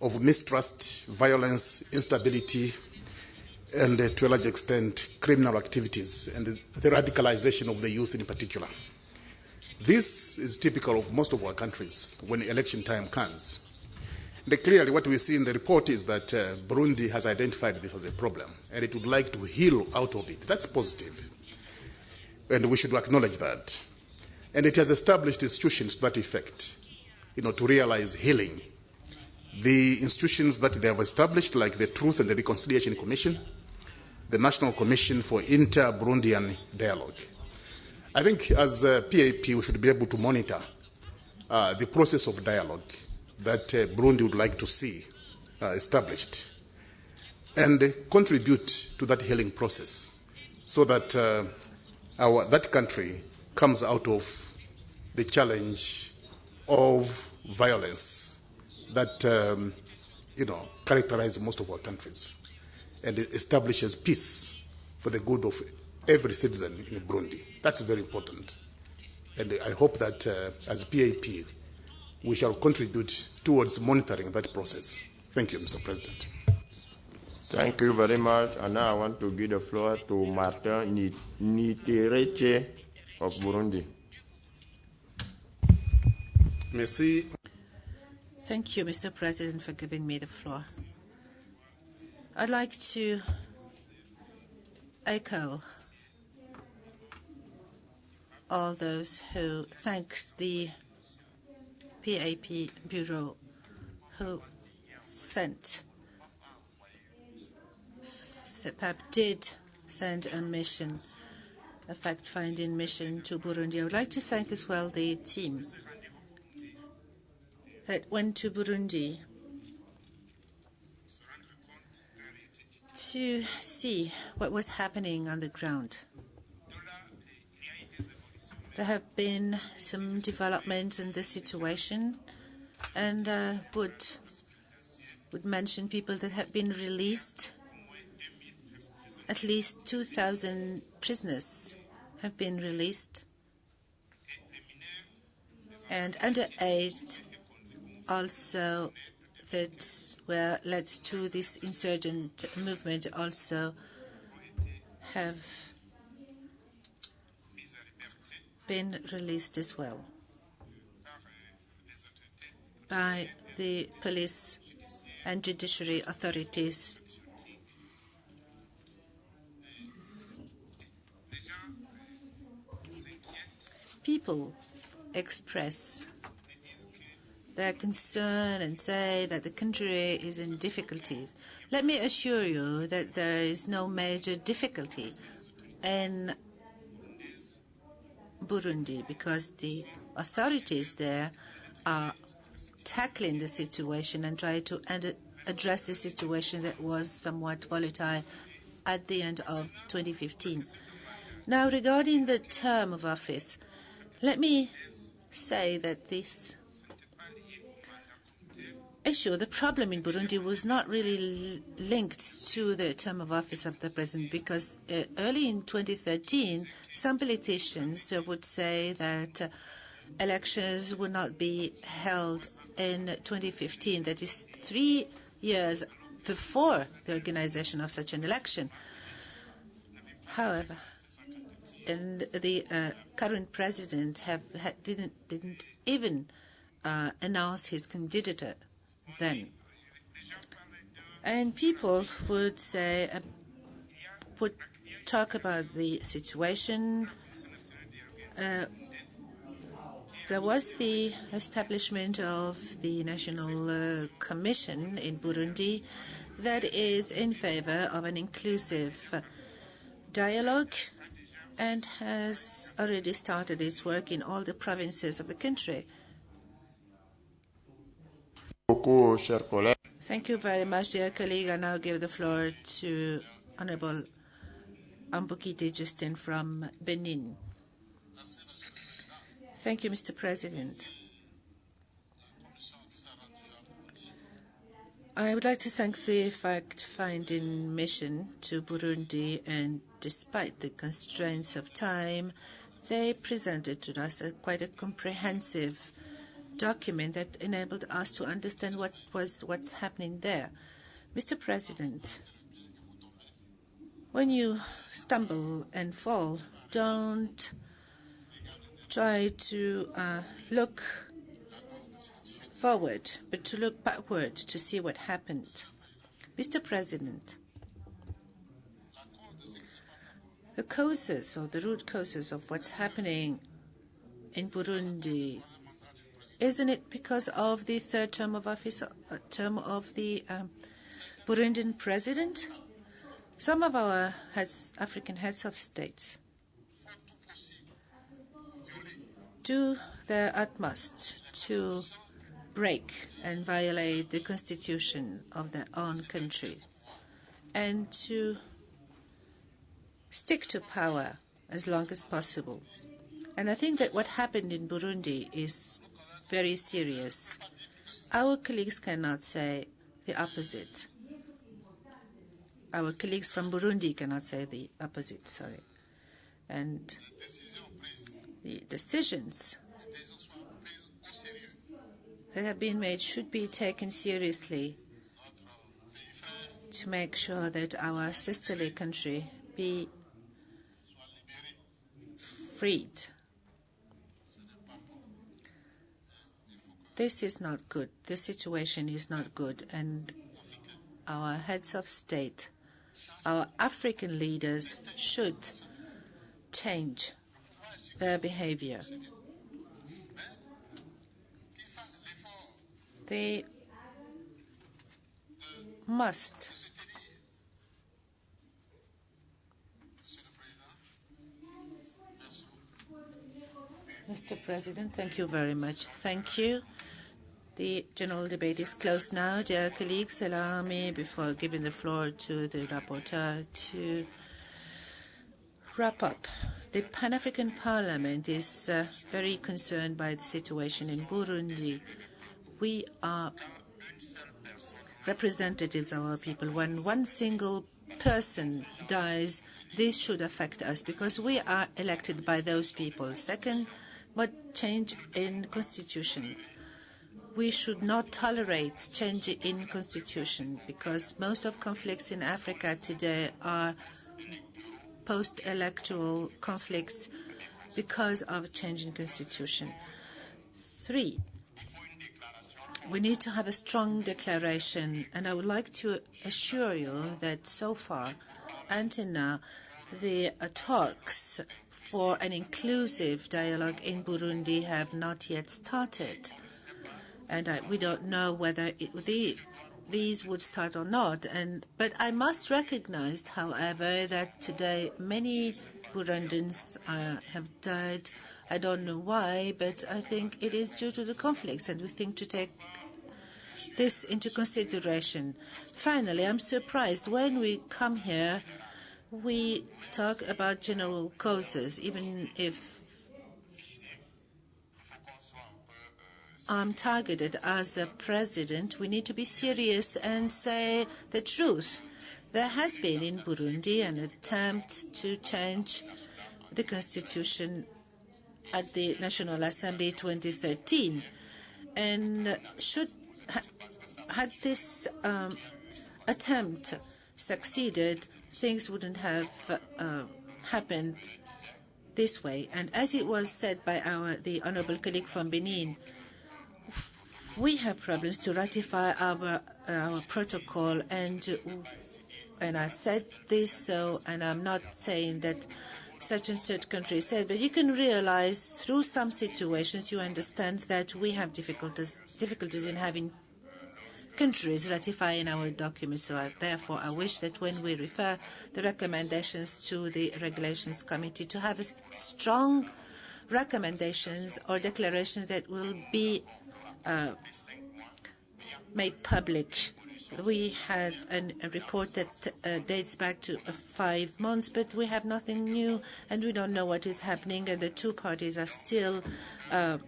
of mistrust, violence, instability, and to a large extent, criminal activities, and the radicalization of the youth in particular. This is typical of most of our countries when election time comes. And clearly what we see in the report is that Burundi has identified this as a problem, and it would like to heal out of it. That's positive, and we should acknowledge that. And it has established institutions to that effect, to realize healing. The institutions that they have established, like the Truth and the Reconciliation Commission, the National Commission for Inter-Burundian Dialogue. I think as PAP, we should be able to monitor the process of dialogue that Burundi would like to see established and contribute to that healing process so that that country comes out of the challenge of violence that characterize most of our countries, and it establishes peace for the good of every citizen in Burundi. That's very important. And I hope that as PAP, we shall contribute towards monitoring that process. Thank you, Mr. President. Thank you very much. And now I want to give the floor to Martin Nitereche of Burundi. Merci. Thank you, Mr. President, for giving me the floor. I'd like to echo all those who thanked the PAP Bureau who sent, the PAP did send a mission a fact-finding mission to Burundi. I would like to thank as well the team that went to Burundi to see what was happening on the ground. There have been some development in the situation, and would mention people that have been released. At least 2,000 prisoners have been released, and underage also that were led to this insurgent movement also have been released as well by the police and judiciary authorities. People express their concern and say that the country is in difficulties. Let me assure you that there is no major difficulty in Burundi because the authorities there are tackling the situation and trying to address the situation that was somewhat volatile at the end of 2015. Now, regarding the term of office, let me say that this issue, the problem in Burundi, was not really linked to the term of office of the president because early in 2013, some politicians would say that elections would not be held in 2015, that is 3 years before the organization of such an election. However, and the current president didn't even announce his candidature then. And people would say, would talk about the situation. There was the establishment of the National Commission in Burundi that is in favor of an inclusive dialogue and has already started its work in all the provinces of the country. Thank you very much, dear colleague. I now give the floor to Honorable Ambokite Justin from Benin. Thank you, Mr. President. I would like to thank the fact-finding mission to Burundi, and despite the constraints of time, they presented to us quite a comprehensive document that enabled us to understand what's happening there. Mr. President, when you stumble and fall, don't try to look forward, but to look backward to see what happened. Mr. President, the causes or the root causes of what's happening in Burundi, isn't it because of the third term of office, term of the Burundian president? Some of our African heads of states do their utmost to break and violate the constitution of their own country and to stick to power as long as possible. And I think that what happened in Burundi is very serious. Our colleagues cannot say the opposite. Our colleagues from Burundi cannot say the opposite, sorry. And the decisions that have been made should be taken seriously to make sure that our sisterly country be freed. This is not good. This situation is not good, and our heads of state, our African leaders should change their behavior. They must Mr. President, thank you very much. Thank you. The general debate is closed now. Dear colleagues, allow me, before giving the floor to the rapporteur, to wrap up. The Pan-African Parliament is very concerned by the situation in Burundi. We are representatives of our people. When one single person dies, this should affect us because we are elected by those people. Second, what change in constitution? We should not tolerate change in constitution because most of conflicts in Africa today are post-electoral conflicts because of change in constitution. 3, we need to have a strong declaration, and I would like to assure you that so far, until now, the talks for an inclusive dialogue in Burundi have not yet started. And we don't know whether these would start or not. But I must recognize, however, that today many Burundians have died. I don't know why, but I think it is due to the conflicts, and we think to take this into consideration. Finally, I'm surprised when we come here, we talk about general causes, even if I'm targeted as a president. We need to be serious and say the truth. There has been in Burundi an attempt to change the constitution at the National Assembly 2013. And had this attempt succeeded, things wouldn't have happened this way. And as it was said by the honorable colleague from Benin, we have problems to ratify our protocol, and I've said this, and I'm not saying that such and such country said, but you can realize through some situations you understand that we have difficulties in having countries ratifying our documents. So therefore, I wish that when we refer the recommendations to the Regulations Committee, to have a strong recommendations or declarations that will be made public. We have a report that dates back to 5 months, but we have nothing new, and we don't know what is happening, and the two parties are still have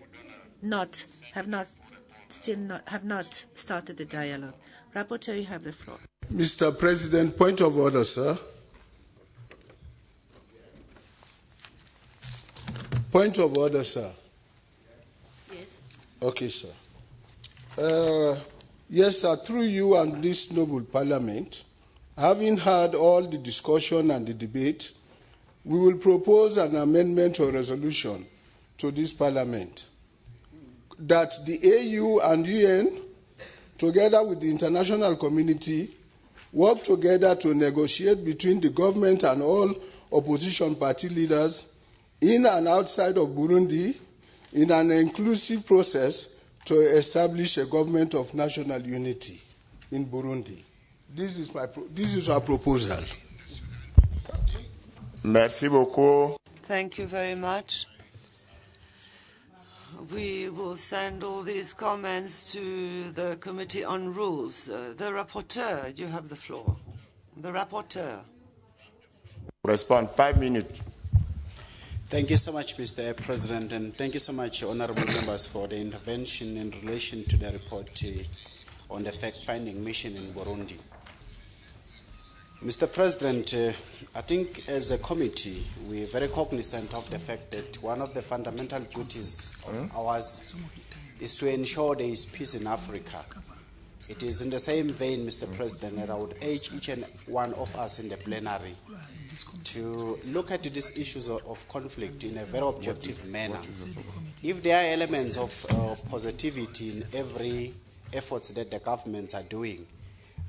not started the dialogue. Rapporteur, you have the floor. Mr. President, point of order, sir. Point of order, sir. Yes. Okay, sir. Yes, sir, through you and this noble parliament, having heard all the discussion and the debate, we will propose an amendment or resolution to this parliament that the AU and UN, together with the international community, work together to negotiate between the government and all opposition party leaders in and outside of Burundi in an inclusive process to establish a government of national unity in Burundi. This is our proposal. Merci beaucoup. Thank you very much. We will send all these comments to the Committee on Rules. The rapporteur, you have the floor. The rapporteur. Respond 5 minutes. Thank you so much, Mr. President, and thank you so much, honorable members, for the intervention in relation to the report on the fact-finding mission in Burundi. Mr. President, I think as a committee, we are very cognizant of the fact that one of the fundamental duties of ours is to ensure there is peace in Africa. It is in the same vein, Mr. President, that I would urge each and one of us in the plenary to look at these issues of conflict in a very objective manner. If there are elements of positivity in every efforts that the governments are doing,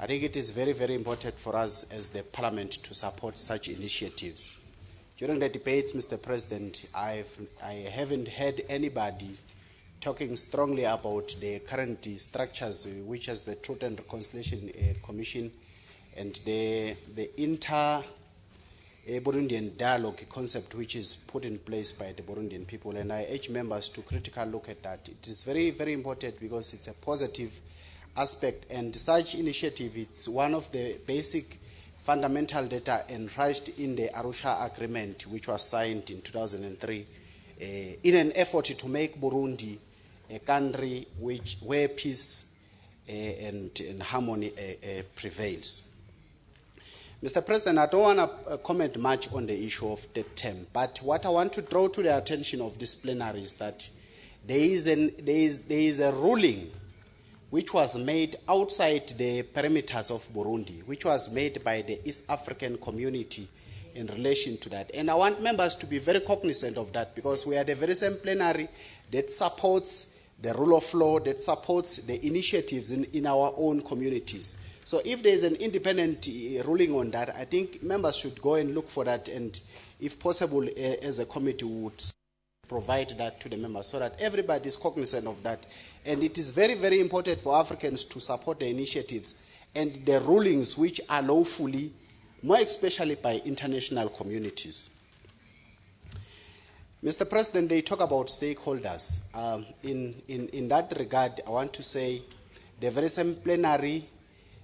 I think it is very, very important for us as the Parliament to support such initiatives. During the debates, Mr. President, I haven't heard anybody talking strongly about the current structures, which is the Truth and Reconciliation Commission and the a Burundian dialogue concept which is put in place by the Burundian people, and I urge members to critically look at that. It is very, very important because it's a positive aspect, and such initiative, it's one of the basic fundamental data enshrined in the Arusha Agreement, which was signed in 2003, in an effort to make Burundi a country where peace and harmony prevails. Mr. President, I don't want to comment much on the issue of that term, but what I want to draw to the attention of this plenary is that there is a ruling which was made outside the perimeters of Burundi, which was made by the East African community in relation to that. And I want members to be very cognizant of that, because we are the very same plenary that supports the rule of law, that supports the initiatives in our own communities. So if there is an independent ruling on that, I think members should go and look for that, and if possible, as a committee, would provide that to the members so that everybody is cognizant of that. And it is very, very important for Africans to support the initiatives and the rulings which are lawfully, more especially by international communities. Mr. President, they talk about stakeholders. In that regard, I want to say the very same plenary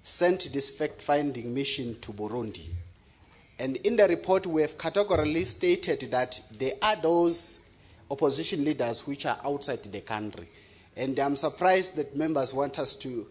sent this fact-finding mission to Burundi. And in the report, we have categorically stated that there are those opposition leaders which are outside the country. And I'm surprised that members want us to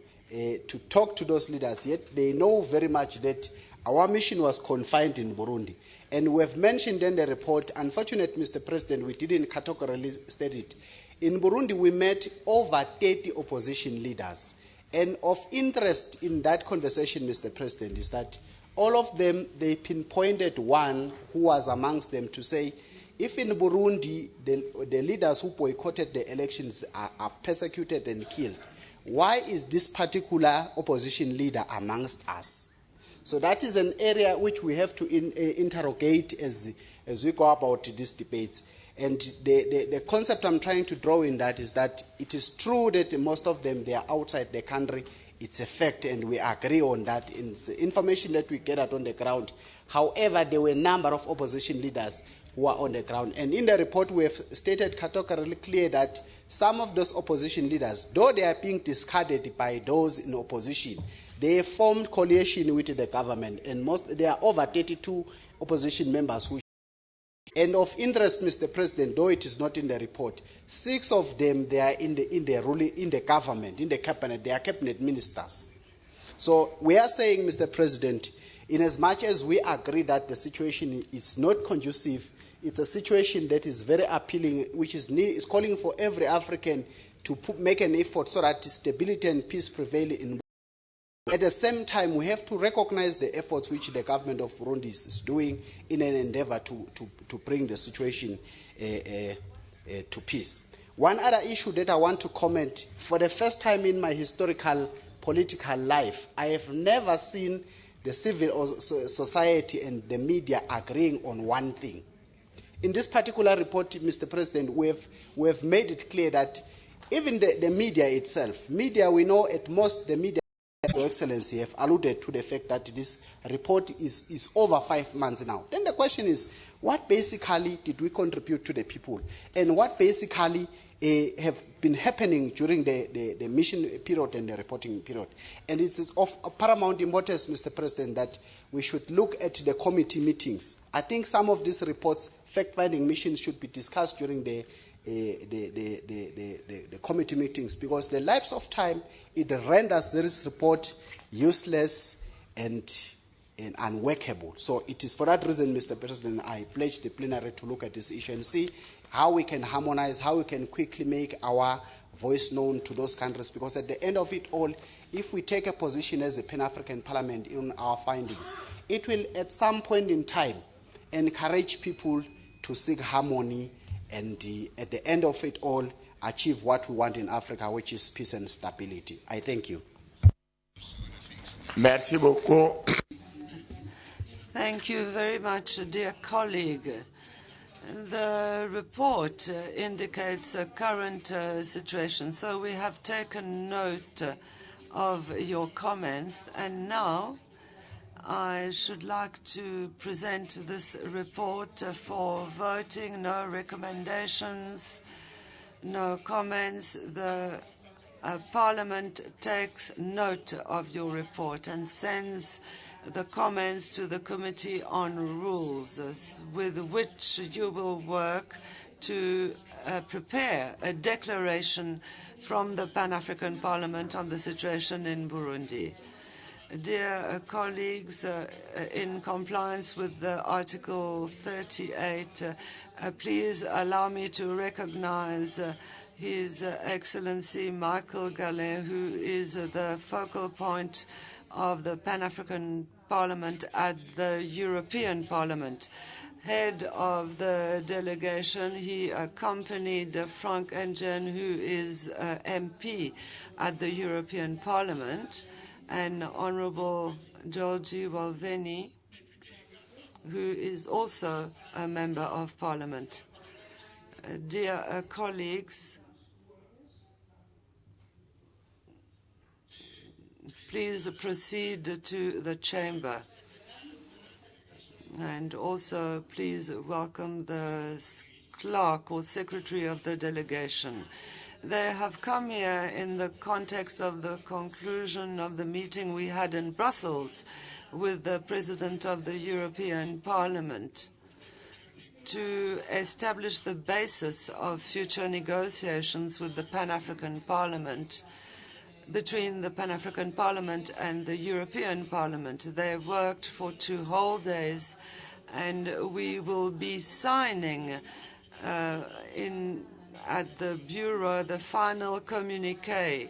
talk to those leaders, yet they know very much that our mission was confined in Burundi. And we have mentioned in the report, unfortunately, Mr. President, we didn't categorically state it. In Burundi, we met over 30 opposition leaders. And of interest in that conversation, Mr. President, is that all of them, they pinpointed one who was amongst them to say, if in Burundi the leaders who boycotted the elections are persecuted and killed, why is this particular opposition leader amongst us? So that is an area which we have to interrogate as we go about these debates. And the concept I'm trying to draw in that is that it is true that most of them, they are outside the country. It's a fact, and we agree on that. It's the information that we get on the ground. However, there were a number of opposition leaders who are on the ground. And in the report, we have stated categorically clear that some of those opposition leaders, though they are being discarded by those in opposition, they formed coalition with the government, and there are over 32 opposition members who. And of interest, Mr. President, though it is not in the report, 6 of them, they are in the government, in the cabinet. They are cabinet ministers. So we are saying, Mr. President, in as much as we agree that the situation is not conducive, it's a situation that is very appealing, which is calling for every African to make an effort so that stability and peace prevail in. At the same time, we have to recognize the efforts which the government of Burundi is doing in an endeavor to bring the situation to peace. One other issue that I want to comment, for the first time in my historical political life, I have never seen the civil society and the media agreeing on one thing. In this particular report, Mr. President, we have made it clear that even the media itself, we know at most the media, Your Excellency, have alluded to the fact that this report is over 5 months now. Then the question is, what basically did we contribute to the people? And what basically have been happening during the mission period and the reporting period? And it is of paramount importance, Mr. President, that we should look at the committee meetings. I think some of these reports, fact-finding missions, should be discussed during the committee meetings, because the lapse of time, it renders this report useless and unworkable. So it is for that reason, Mr. President, I pledge the plenary to look at this issue and see how we can harmonize, how we can quickly make our voice known to those countries, because at the end of it all, if we take a position as a Pan-African Parliament in our findings, it will at some point in time encourage people to seek harmony and at the end of it all, achieve what we want in Africa, which is peace and stability. I thank you. Merci beaucoup. Thank you very much, dear colleague. The report indicates a current situation, so we have taken note of your comments, and now I should like to present this report for voting. No recommendations, no comments. The Parliament takes note of your report and sends the comments to the Committee on Rules, with which you will work to prepare a declaration from the Pan-African Parliament on the situation in Burundi. Dear colleagues, in compliance with the Article 38, please allow me to recognize His Excellency Michael Gallet, who is the focal point of the Pan-African Parliament at the European Parliament. Head of the delegation, he accompanied Frank Engen, who is MP at the European Parliament, and Honorable Georgi Walveni, who is also a member of Parliament. Dear colleagues, please proceed to the chamber. And also, please welcome the clerk or secretary of the delegation. They have come here in the context of the conclusion of the meeting we had in Brussels with the President of the European Parliament to establish the basis of future negotiations with the Pan-African Parliament, between the Pan-African Parliament and the European Parliament. They worked for 2 whole days, and we will be signing at the Bureau the final communiqué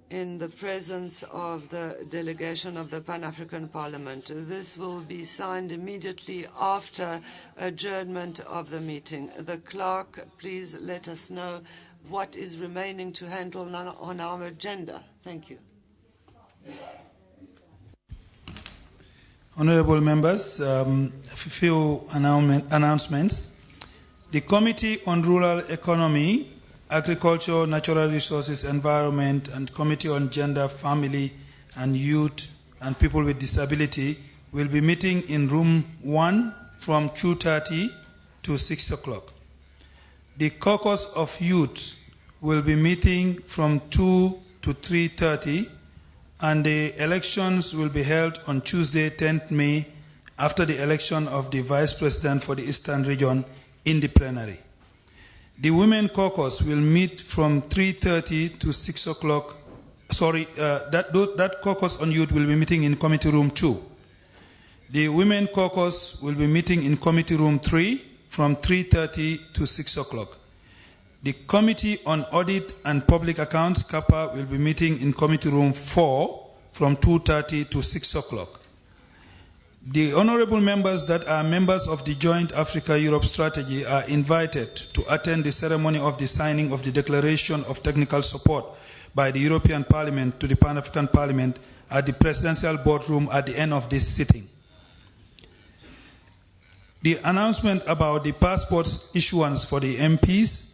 in the presence of the delegation of the Pan-African Parliament. This will be signed immediately after adjournment of the meeting. The clerk, please let us know what is remaining to handle on our agenda. Thank you. Honorable members, a few announcements. The Committee on Rural Economy, Agriculture, Natural Resources, Environment, and Committee on Gender, Family, and Youth, and People with Disability will be meeting in Room 1 from 2:30 to 6 o'clock. The Caucus of Youth will be meeting from 2 to 3:30, and the elections will be held on Tuesday, 10th May, after the election of the Vice President for the Eastern Region in the plenary. The Women Caucus will meet from 3:30 to 6 o'clock. That Caucus on Youth will be meeting in Committee Room 2. The Women Caucus will be meeting in Committee Room 3 from 3:30 to 6 o'clock. The Committee on Audit and Public Accounts, CAPA, will be meeting in Committee Room 4 from 2:30 to 6 o'clock. The honorable members that are members of the Joint Africa-Europe Strategy are invited to attend the ceremony of the signing of the Declaration of Technical Support by the European Parliament to the Pan-African Parliament at the Presidential Boardroom at the end of this sitting. The announcement about the passports issuance for the MPs,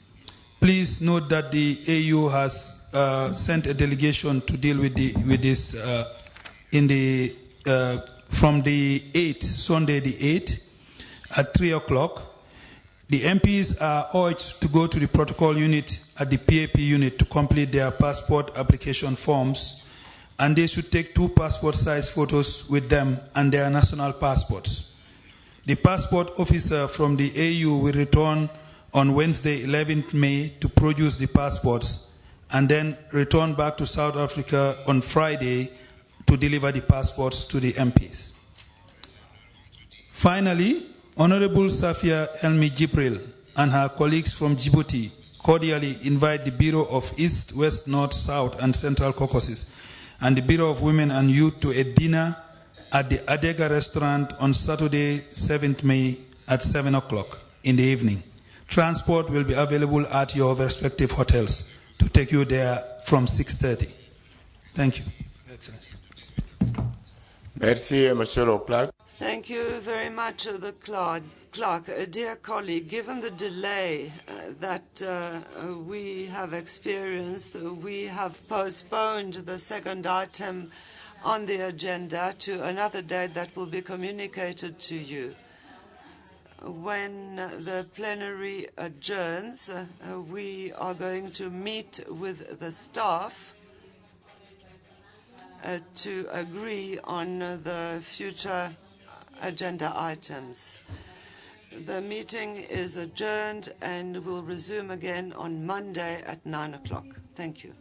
please note that the AU has sent a delegation to deal with this from the 8th, Sunday the 8th, at 3 o'clock. The MPs are urged to go to the protocol unit at the PAP unit to complete their passport application forms, and they should take 2 passport-size photos with them and their national passports. The passport officer from the AU will return on Wednesday, 11th May, to produce the passports, and then return back to South Africa on Friday to deliver the passports to the MPs. Finally, Honorable Safia Elmi Jibril and her colleagues from Djibouti cordially invite the Bureau of East, West, North, South, and Central Caucasus and the Bureau of Women and Youth to a dinner at the Adega restaurant on Saturday, 7th May at 7 o'clock in the evening. Transport will be available at your respective hotels to take you there from 6:30. Thank you. Excellency. Merci, Monsieur le Clerc. Thank you very much, the clerk. Dear colleague, given the delay that we have experienced, we have postponed the second item on the agenda to another date that will be communicated to you. When the plenary adjourns, we are going to meet with the staff to agree on the future agenda items. The meeting is adjourned and will resume again on Monday at 9 o'clock. Thank you.